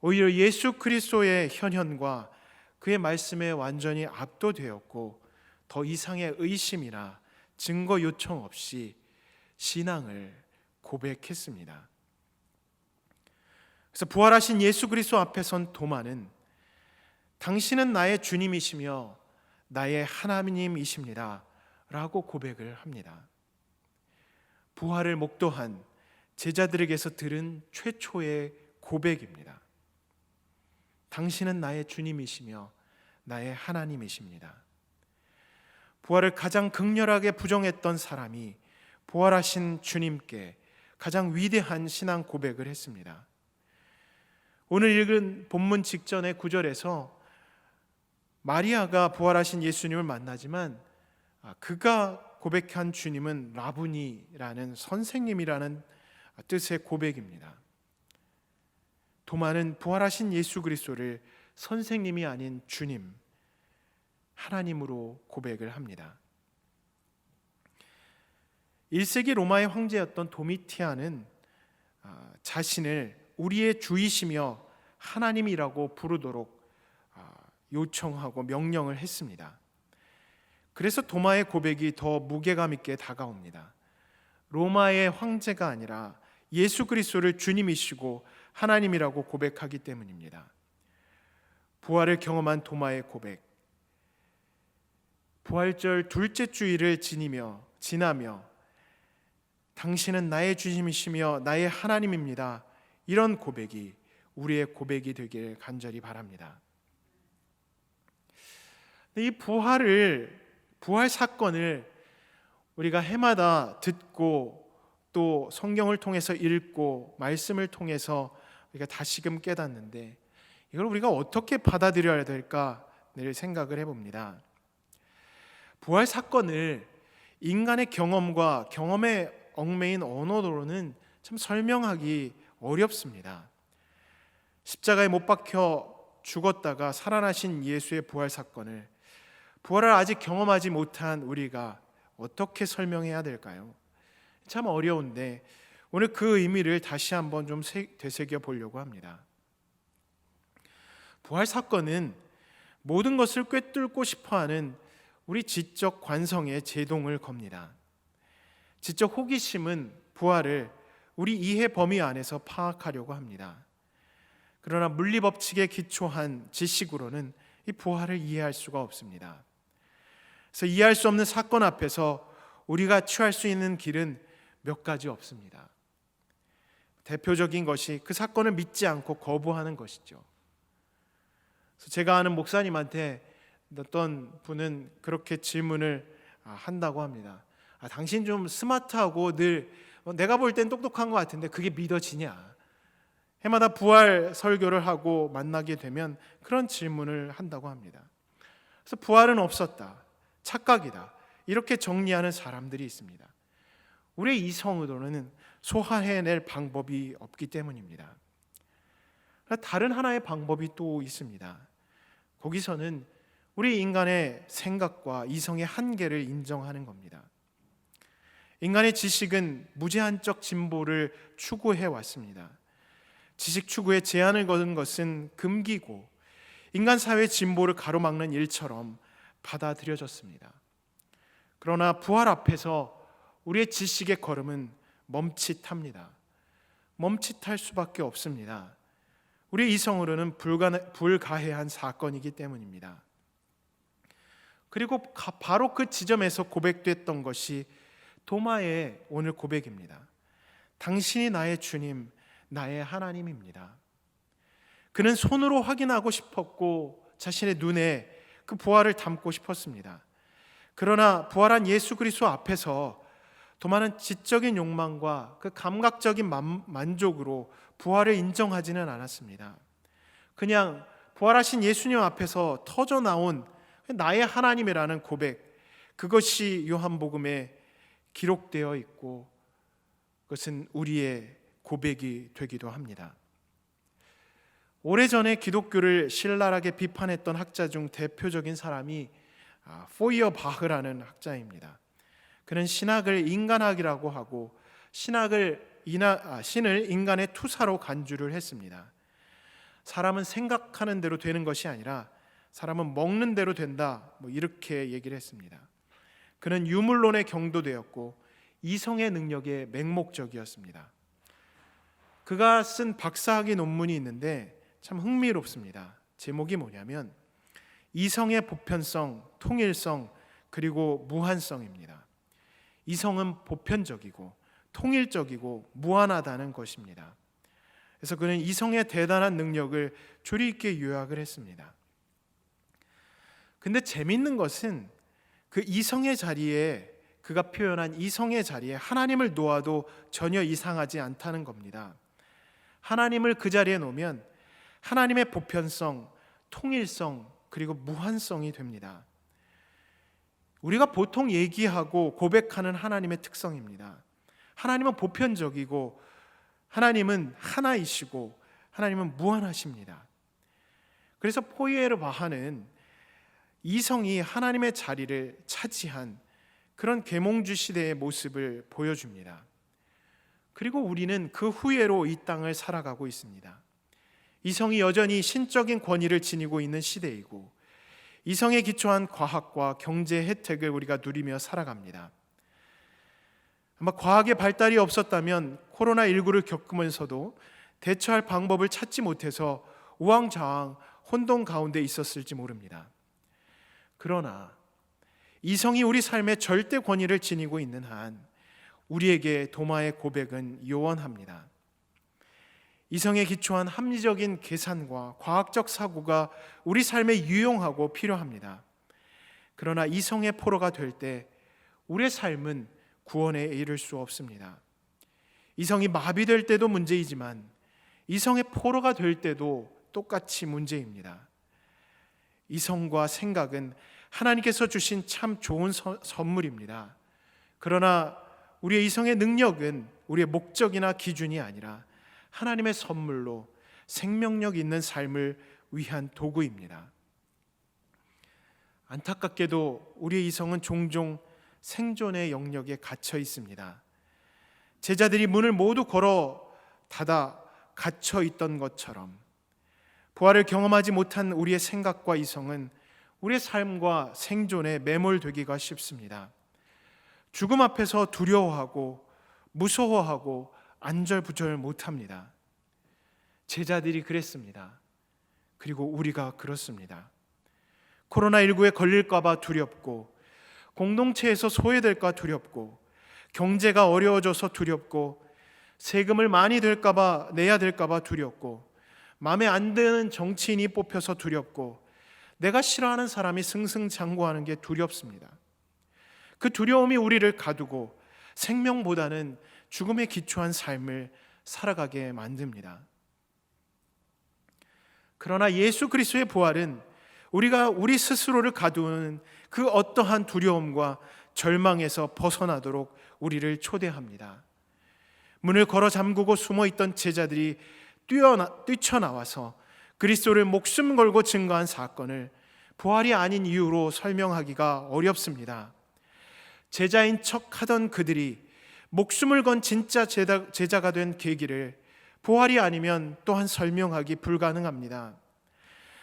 오히려 예수 그리스도의 현현과 그의 말씀에 완전히 압도되었고 더 이상의 의심이나 증거 요청 없이 신앙을 고백했습니다. 그래서 부활하신 예수 그리스도 앞에 선 도마는 당신은 나의 주님이시며 나의 하나님이십니다 라고 고백을 합니다. 부활을 목도한 제자들에게서 들은 최초의 고백입니다. 당신은 나의 주님이시며 나의 하나님이십니다. 부활을 가장 극렬하게 부정했던 사람이 부활하신 주님께 가장 위대한 신앙 고백을 했습니다. 오늘 읽은 본문 직전의 구절에서 마리아가 부활하신 예수님을 만나지만 그가 고백한 주님은 라부니라는 선생님이라는 뜻의 고백입니다. 도마는 부활하신 예수 그리스도를 선생님이 아닌 주님, 하나님으로 고백을 합니다. 1세기 로마의 황제였던 도미티안은 자신을 우리의 주이시며 하나님이라고 부르도록 요청하고 명령을 했습니다. 그래서 도마의 고백이 더 무게감 있게 다가옵니다. 로마의 황제가 아니라 예수 그리스도를 주님이시고 하나님이라고 고백하기 때문입니다. 부활을 경험한 도마의 고백, 부활절 둘째 주일을 지나며 당신은 나의 주님이시며 나의 하나님입니다, 이런 고백이 우리의 고백이 되길 간절히 바랍니다. 이 부활 사건을 우리가 해마다 듣고 또 성경을 통해서 읽고 말씀을 통해서 우리가 다시금 깨닫는데 이걸 우리가 어떻게 받아들여야 될까 늘 생각을 해봅니다. 부활 사건을 인간의 경험과 경험에 얽매인 언어로는 참 설명하기 어렵습니다. 십자가에 못 박혀 죽었다가 살아나신 예수의 부활 사건을 부활을 아직 경험하지 못한 우리가 어떻게 설명해야 될까요? 참 어려운데 오늘 그 의미를 다시 한번 좀 되새겨 보려고 합니다. 부활 사건은 모든 것을 꿰뚫고 싶어하는 우리 지적 관성의 제동을 겁니다. 지적 호기심은 부활을 우리 이해 범위 안에서 파악하려고 합니다. 그러나 물리 법칙에 기초한 지식으로는 이 부활을 이해할 수가 없습니다. 그래서 이해할 수 없는 사건 앞에서 우리가 취할 수 있는 길은 몇 가지 없습니다. 대표적인 것이 그 사건을 믿지 않고 거부하는 것이죠. 그래서 제가 아는 목사님한테 어떤 분은 그렇게 질문을 한다고 합니다. 당신 좀 스마트하고 늘 내가 볼 땐 똑똑한 것 같은데 그게 믿어지냐? 해마다 부활 설교를 하고 만나게 되면 그런 질문을 한다고 합니다. 그래서 부활은 없었다, 착각이다, 이렇게 정리하는 사람들이 있습니다. 우리의 이성으로는 소화해낼 방법이 없기 때문입니다. 다른 하나의 방법이 또 있습니다. 거기서는 우리 인간의 생각과 이성의 한계를 인정하는 겁니다. 인간의 지식은 무제한적 진보를 추구해 왔습니다. 지식 추구에 제한을 거는 것은 금기고 인간 사회의 진보를 가로막는 일처럼 받아들여졌습니다. 그러나 부활 앞에서 우리의 지식의 걸음은 멈칫합니다. 멈칫할 수밖에 없습니다. 우리 이성으로는 불가해한 사건이기 때문입니다. 그리고 바로 그 지점에서 고백됐던 것이 도마의 오늘 고백입니다. 당신이 나의 주님, 나의 하나님입니다. 그는 손으로 확인하고 싶었고 자신의 눈에 그 부활을 담고 싶었습니다. 그러나 부활한 예수 그리스도 앞에서 도마는 지적인 욕망과 그 감각적인 만족으로 부활을 인정하지는 않았습니다. 그냥 부활하신 예수님 앞에서 터져 나온 나의 하나님이라는 고백, 그것이 요한복음에 기록되어 있고 그것은 우리의 고백이 되기도 합니다. 오래전에 기독교를 신랄하게 비판했던 학자 중 대표적인 사람이 포이어바흐라는 학자입니다. 그는 신학을 인간학이라고 하고 신을 인간의 투사로 간주를 했습니다. 사람은 생각하는 대로 되는 것이 아니라 사람은 먹는 대로 된다, 이렇게 얘기를 했습니다. 그는 유물론에 경도되었고 이성의 능력에 맹목적이었습니다. 그가 쓴 박사학위 논문이 있는데 참 흥미롭습니다. 제목이 뭐냐면 이성의 보편성, 통일성, 그리고 무한성입니다. 이성은 보편적이고 통일적이고 무한하다는 것입니다. 그래서 그는 이성의 대단한 능력을 조리 있게 요약을 했습니다. 근데 재밌는 것은 그 이성의 자리에, 그가 표현한 이성의 자리에 하나님을 놓아도 전혀 이상하지 않다는 겁니다. 하나님을 그 자리에 놓으면 하나님의 보편성, 통일성, 그리고 무한성이 됩니다. 우리가 보통 얘기하고 고백하는 하나님의 특성입니다. 하나님은 보편적이고 하나님은 하나이시고 하나님은 무한하십니다. 그래서 포이에르바하는 이성이 하나님의 자리를 차지한 그런 계몽주 시대의 모습을 보여줍니다. 그리고 우리는 그 후예로 이 땅을 살아가고 있습니다. 이성이 여전히 신적인 권위를 지니고 있는 시대이고 이성에 기초한 과학과 경제 혜택을 우리가 누리며 살아갑니다. 아마 과학의 발달이 없었다면 코로나19를 겪으면서도 대처할 방법을 찾지 못해서 우왕좌왕 혼돈 가운데 있었을지 모릅니다. 그러나 이성이 우리 삶의 절대 권위를 지니고 있는 한 우리에게 도마의 고백은 요원합니다. 이성에 기초한 합리적인 계산과 과학적 사고가 우리 삶에 유용하고 필요합니다. 그러나 이성의 포로가 될 때 우리의 삶은 구원에 이를 수 없습니다. 이성이 마비될 때도 문제이지만 이성의 포로가 될 때도 똑같이 문제입니다. 이성과 생각은 하나님께서 주신 참 좋은 선물입니다. 그러나 우리의 이성의 능력은 우리의 목적이나 기준이 아니라 하나님의 선물로 생명력 있는 삶을 위한 도구입니다. 안타깝게도 우리의 이성은 종종 생존의 영역에 갇혀 있습니다. 제자들이 문을 모두 걸어 닫아 갇혀 있던 것처럼 부활을 경험하지 못한 우리의 생각과 이성은 우리의 삶과 생존에 매몰되기가 쉽습니다. 죽음 앞에서 두려워하고 무서워하고 안절부절 못합니다. 제자들이 그랬습니다. 그리고 우리가 그렇습니다. 코로나19에 걸릴까봐 두렵고 공동체에서 소외될까 두렵고 경제가 어려워져서 두렵고 세금을 많이 내야 될까봐 두렵고 마음에 안 드는 정치인이 뽑혀서 두렵고 내가 싫어하는 사람이 승승장구하는 게 두렵습니다. 그 두려움이 우리를 가두고 생명보다는 죽음에 기초한 삶을 살아가게 만듭니다. 그러나 예수 그리스도의 부활은 우리가 우리 스스로를 가두는 그 어떠한 두려움과 절망에서 벗어나도록 우리를 초대합니다. 문을 걸어 잠그고 숨어있던 제자들이 뛰쳐나와서 그리스도를 목숨 걸고 증거한 사건을 부활이 아닌 이유로 설명하기가 어렵습니다. 제자인 척하던 그들이 목숨을 건 진짜 제자가 된 계기를 부활이 아니면 또한 설명하기 불가능합니다.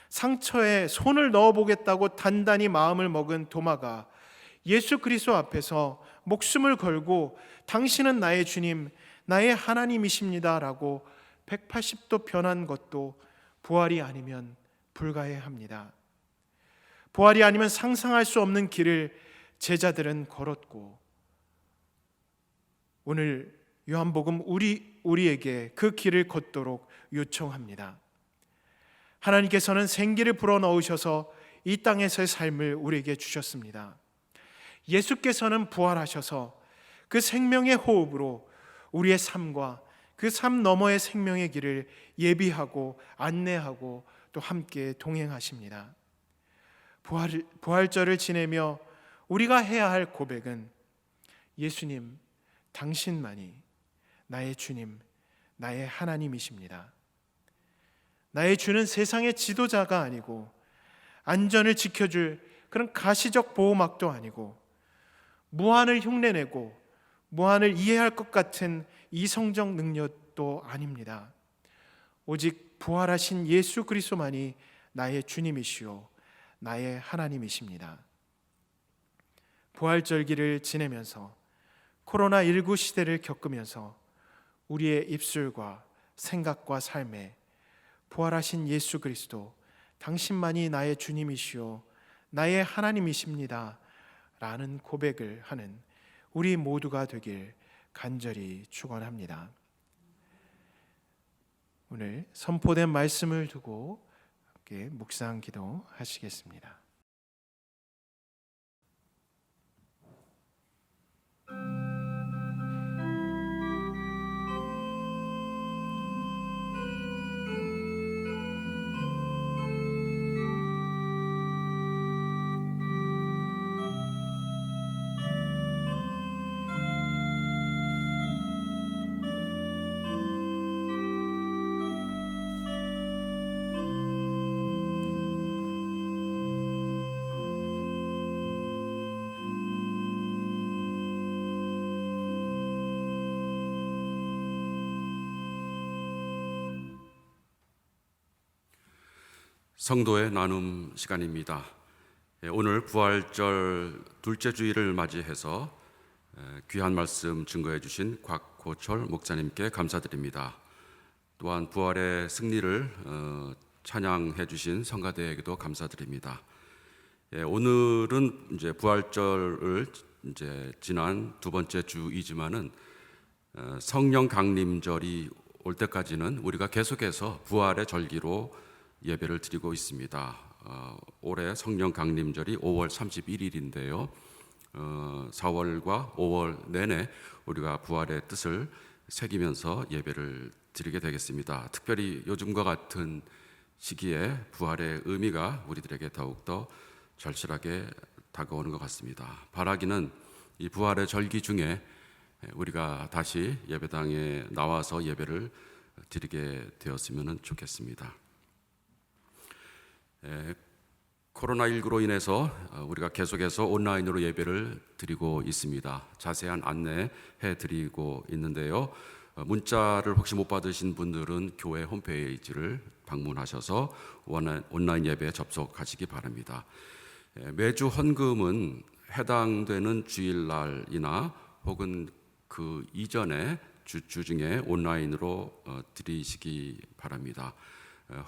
상처에 손을 넣어보겠다고 단단히 마음을 먹은 도마가 예수 그리스도 앞에서 목숨을 걸고 당신은 나의 주님, 나의 하나님이십니다 라고 180도 변한 것도 부활이 아니면 불가해합니다. 부활이 아니면 상상할 수 없는 길을 제자들은 걸었고 오늘 요한복음 우리에게 그 길을 걷도록 요청합니다. 하나님께서는 생기를 불어넣으셔서 이 땅에서의 삶을 우리에게 주셨습니다. 예수께서는 부활하셔서 그 생명의 호흡으로 우리의 삶과 그 삶 너머의 생명의 길을 예비하고 안내하고 또 함께 동행하십니다. 부활절을 지내며 우리가 해야 할 고백은 예수님, 당신만이 나의 주님, 나의 하나님이십니다. 나의 주는 세상의 지도자가 아니고 안전을 지켜줄 그런 가시적 보호막도 아니고 무한을 흉내내고 무한을 이해할 것 같은 이성적 능력도 아닙니다. 오직 부활하신 예수 그리스도만이 나의 주님이시오 나의 하나님이십니다. 부활절기를 지내면서 코로나19 시대를 겪으면서 우리의 입술과 생각과 삶에 부활하신 예수 그리스도 당신만이 나의 주님이시오 나의 하나님이십니다 라는 고백을 하는 우리 모두가 되길 간절히 축원합니다. 오늘 선포된 말씀을 두고 함께 묵상 기도하시겠습니다. 성도의 나눔 시간입니다. 오늘 부활절 둘째 주일을 맞이해서 귀한 말씀 증거해 주신 곽고철 목사님께 감사드립니다. 또한 부활의 승리를 찬양해 주신 성가대에게도 감사드립니다. 오늘은 이제 부활절을 이제 지난 두 번째 주이지만은 성령 강림절이 올 때까지는 우리가 계속해서 부활의 절기로 예배를 드리고 있습니다. 올해 성령 강림절이 5월 31일인데요. 4월과 5월 내내 우리가 부활의 뜻을 새기면서 예배를 드리게 되겠습니다. 특별히 요즘과 같은 시기에 부활의 의미가 우리들에게 더욱더 절실하게 다가오는 것 같습니다. 바라기는 이 부활의 절기 중에 우리가 다시 예배당에 나와서 예배를 드리게 되었으면 좋겠습니다. 코로나19로 인해서 우리가 계속해서 온라인으로 예배를 드리고 있습니다. 자세한 안내해 드리고 있는데요. 문자를 혹시 못 받으신 분들은 교회 홈페이지를 방문하셔서 온라인 예배에 접속하시기 바랍니다. 매주 헌금은 해당되는 주일날이나 혹은 그 이전에 주 중에 온라인으로 드리시기 바랍니다.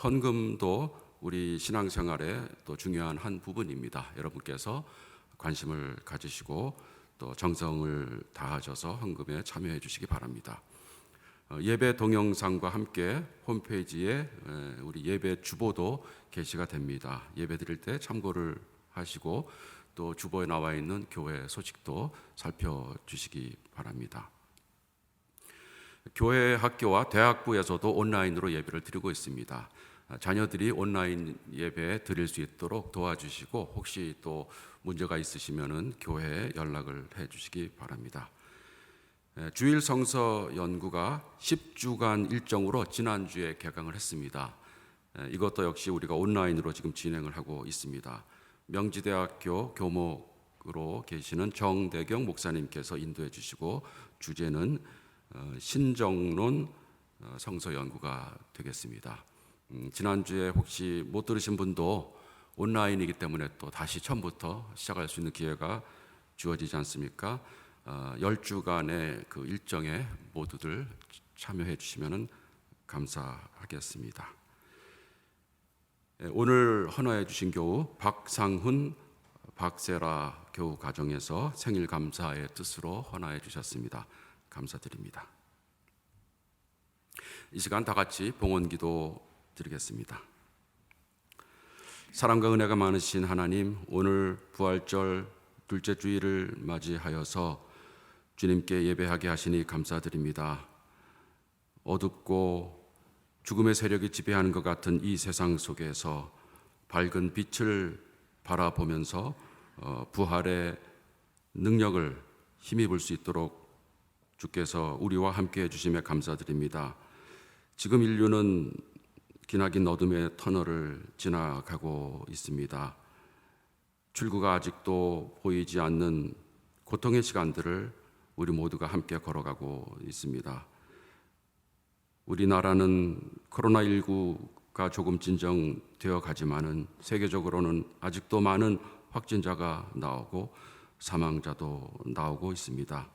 헌금도 우리 신앙생활의 또 중요한 한 부분입니다. 여러분께서 관심을 가지시고 또 정성을 다하셔서 헌금에 참여해 주시기 바랍니다. 예배 동영상과 함께 홈페이지에 우리 예배 주보도 게시가 됩니다. 예배 드릴 때 참고를 하시고 또 주보에 나와 있는 교회 소식도 살펴주시기 바랍니다. 교회 학교와 대학부에서도 온라인으로 예배를 드리고 있습니다. 자녀들이 온라인 예배 드릴 수 있도록 도와주시고 혹시 또 문제가 있으시면은 교회에 연락을 해 주시기 바랍니다. 주일 성서 연구가 10주간 일정으로 지난주에 개강을 했습니다. 이것도 역시 우리가 온라인으로 지금 진행을 하고 있습니다. 명지대학교 교목으로 계시는 정대경 목사님께서 인도해 주시고 주제는 신정론 성서 연구가 되겠습니다. 지난주에 혹시 못 들으신 분도 온라인이기 때문에 또 다시 처음부터 시작할 수 있는 기회가 주어지지 않습니까? 10주간의 그 일정에 모두들 참여해 주시면 감사하겠습니다. 오늘 헌화해 주신 교우 박상훈 박세라 교우 가정에서 생일 감사의 뜻으로 헌화해 주셨습니다. 감사드립니다. 이 시간 다 같이 봉헌기도 드리겠습니다. 사랑과 은혜가 많으신 하나님, 오늘 부활절 둘째 주일을 맞이하여서 주님께 예배하게 하시니 감사드립니다. 어둡고 죽음의 세력이 지배하는 것 같은 이 세상 속에서 밝은 빛을 바라보면서 부활의 능력을 힘입을 수 있도록 주께서 우리와 함께 해주심에 감사드립니다. 지금 인류는 기나긴 어둠의 터널을 지나가고 있습니다. 출구가 아직도 보이지 않는 고통의 시간들을 우리 모두가 함께 걸어가고 있습니다. 우리나라는 코로나19가 조금 진정되어 가지만은 세계적으로는 아직도 많은 확진자가 나오고 사망자도 나오고 있습니다.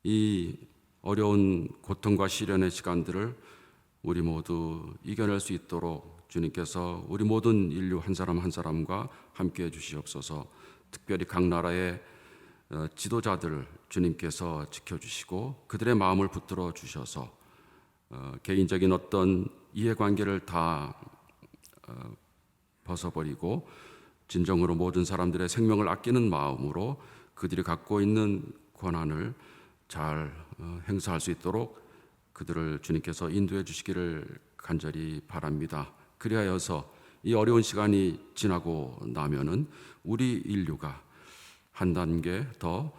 이 어려운 고통과 시련의 시간들을 우리 모두 이겨낼 수 있도록 주님께서 우리 모든 인류 한 사람 한 사람과 함께 해 주시옵소서. 특별히 각 나라의 지도자들 주님께서 지켜주시고 그들의 마음을 붙들어 주셔서 개인적인 어떤 이해관계를 다 벗어버리고 진정으로 모든 사람들의 생명을 아끼는 마음으로 그들이 갖고 있는 권한을 잘 행사할 수 있도록 그들을 주님께서 인도해 주시기를 간절히 바랍니다. 그리하여서 이 어려운 시간이 지나고 나면은 우리 인류가 한 단계 더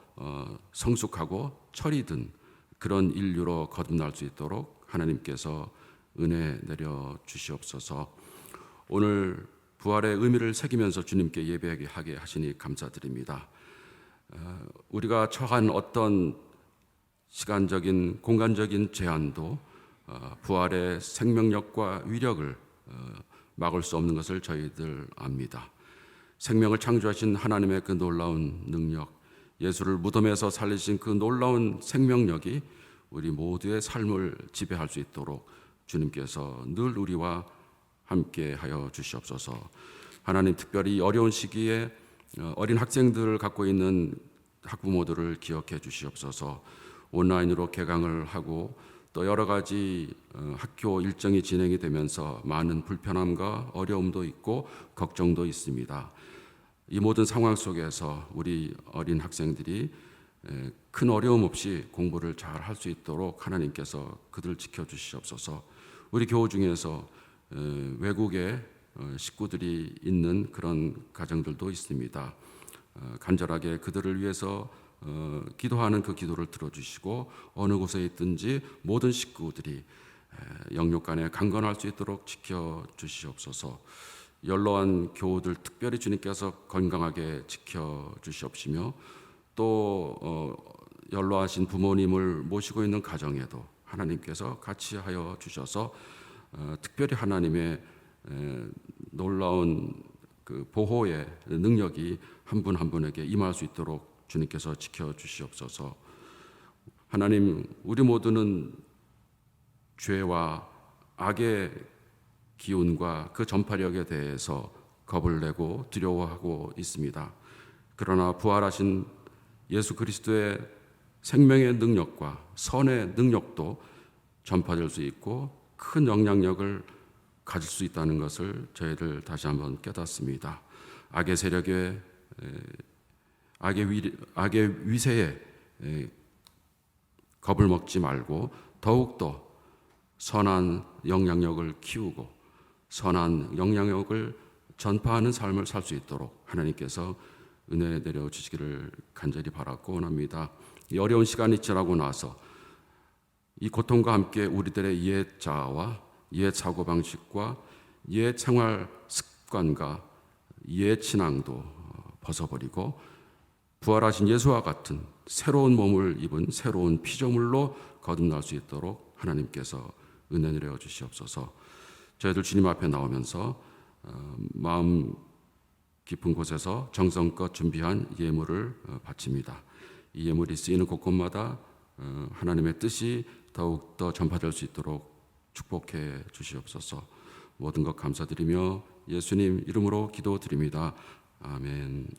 성숙하고 철이 든 그런 인류로 거듭날 수 있도록 하나님께서 은혜 내려 주시옵소서. 오늘 부활의 의미를 새기면서 주님께 예배하게 하시니 감사드립니다. 우리가 처한 어떤 시간적인 공간적인 제한도 부활의 생명력과 위력을 막을 수 없는 것을 저희들 압니다. 생명을 창조하신 하나님의 그 놀라운 능력, 예수를 무덤에서 살리신 그 놀라운 생명력이 우리 모두의 삶을 지배할 수 있도록 주님께서 늘 우리와 함께 하여 주시옵소서. 하나님, 특별히 어려운 시기에 어린 학생들을 갖고 있는 학부모들을 기억해 주시옵소서. 온라인으로 개강을 하고 또 여러 가지 학교 일정이 진행이 되면서 많은 불편함과 어려움도 있고 걱정도 있습니다. 이 모든 상황 속에서 우리 어린 학생들이 큰 어려움 없이 공부를 잘 할 수 있도록 하나님께서 그들을 지켜주시옵소서. 우리 교우 중에서 외국에 식구들이 있는 그런 가정들도 있습니다. 간절하게 그들을 위해서 기도하는 그 기도를 들어주시고 어느 곳에 있든지 모든 식구들이 영육간에 강건할 수 있도록 지켜주시옵소서. 연로한 교우들 특별히 주님께서 건강하게 지켜주시옵시며 또 연로하신 부모님을 모시고 있는 가정에도 하나님께서 같이 하여 주셔서 특별히 하나님의 놀라운 그 보호의 능력이 한 분 한 분에게 임할 수 있도록 주님께서 지켜주시옵소서. 하나님, 우리 모두는 죄와 악의 기운과 그 전파력에 대해서 겁을 내고 두려워하고 있습니다. 그러나 부활하신 예수 그리스도의 생명의 능력과 선의 능력도 전파될 수 있고 큰 영향력을 가질 수 있다는 것을 저희들 다시 한번 깨닫습니다. 악의 세력의 악의 위세에 겁을 먹지 말고 더욱더 선한 영향력을 키우고 선한 영향력을 전파하는 삶을 살 수 있도록 하나님께서 은혜 내려주시기를 간절히 바라고 원합니다. 이 어려운 시간이 지나고 나서 이 고통과 함께 우리들의 옛 자아와 옛 사고방식과 옛 생활 습관과 옛 신앙도 벗어버리고 부활하신 예수와 같은 새로운 몸을 입은 새로운 피조물로 거듭날 수 있도록 하나님께서 은혜 내려 주시옵소서. 저희들 주님 앞에 나오면서 마음 깊은 곳에서 정성껏 준비한 예물을 바칩니다. 이 예물이 쓰이는 곳곳마다 하나님의 뜻이 더욱더 전파될 수 있도록 축복해 주시옵소서. 모든 것 감사드리며 예수님 이름으로 기도드립니다. 아멘.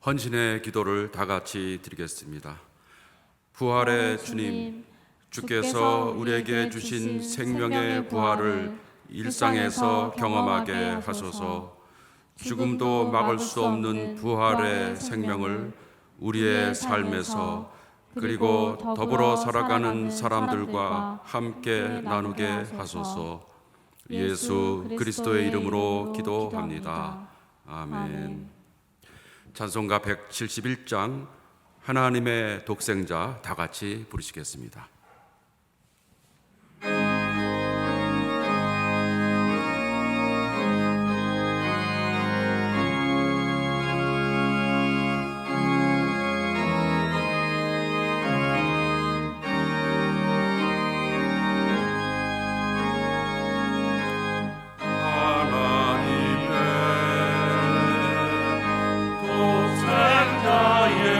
헌신의 기도를 다 같이 드리겠습니다. 부활의 주님, 주께서 우리에게 주신 생명의 부활을 일상에서 경험하게 하소서. 죽음도 막을 수 없는 부활의 생명을 우리의 삶에서 그리고 더불어 살아가는 사람들과 함께 나누게 하소서. 예수 그리스도의 이름으로 기도합니다. 아멘. 찬송가 171장 하나님의 독생자 다 같이 부르시겠습니다. 독생자의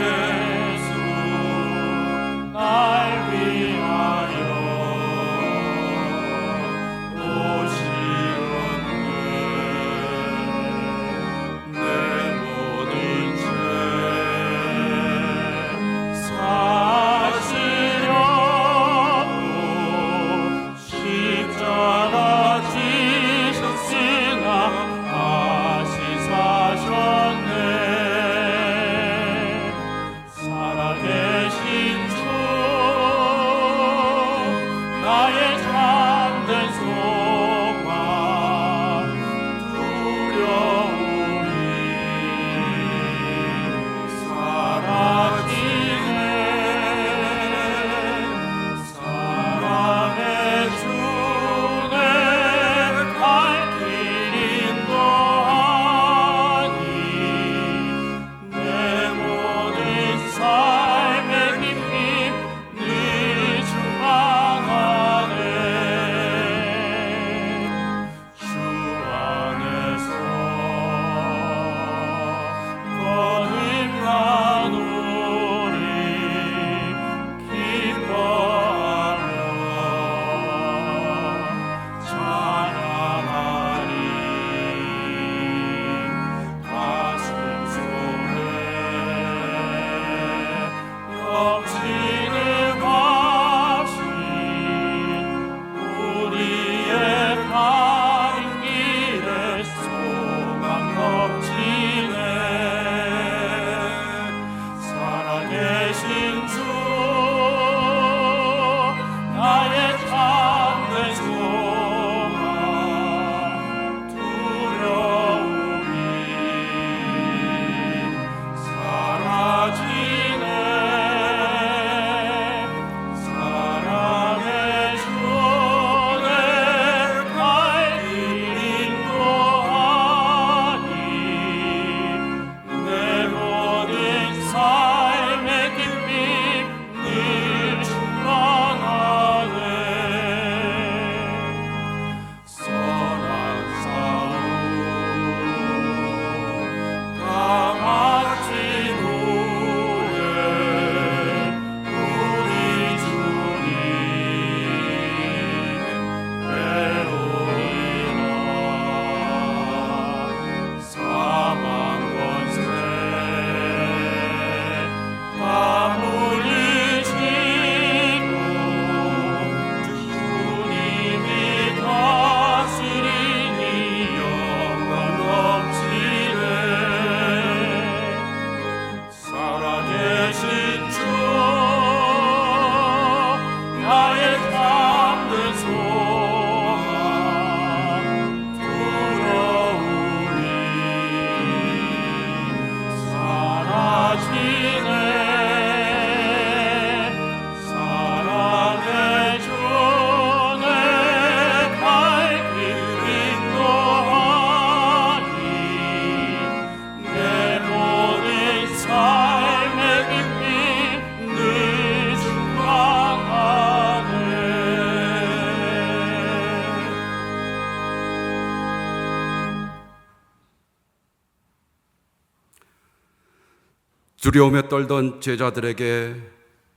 두려움에 떨던 제자들에게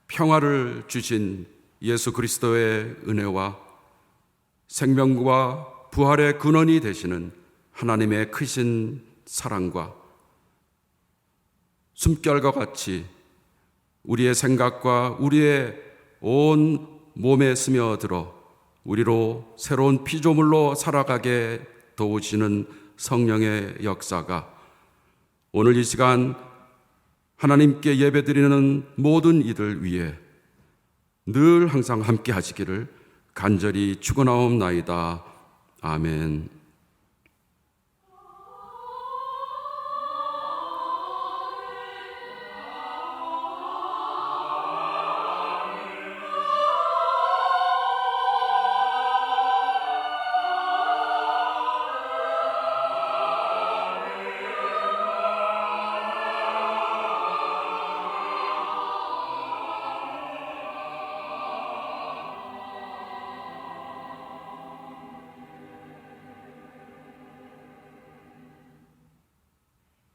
평화를 주신 예수 그리스도의 은혜와 생명과 부활의 근원이 되시는 하나님의 크신 사랑과 숨결과 같이 우리의 생각과 우리의 온 몸에 스며들어 우리로 새로운 피조물로 살아가게 도우시는 성령의 역사가 오늘 이 시간 하나님께 예배드리는 모든 이들 위해 늘 항상 함께 하시기를 간절히 축원하옵나이다. 아멘.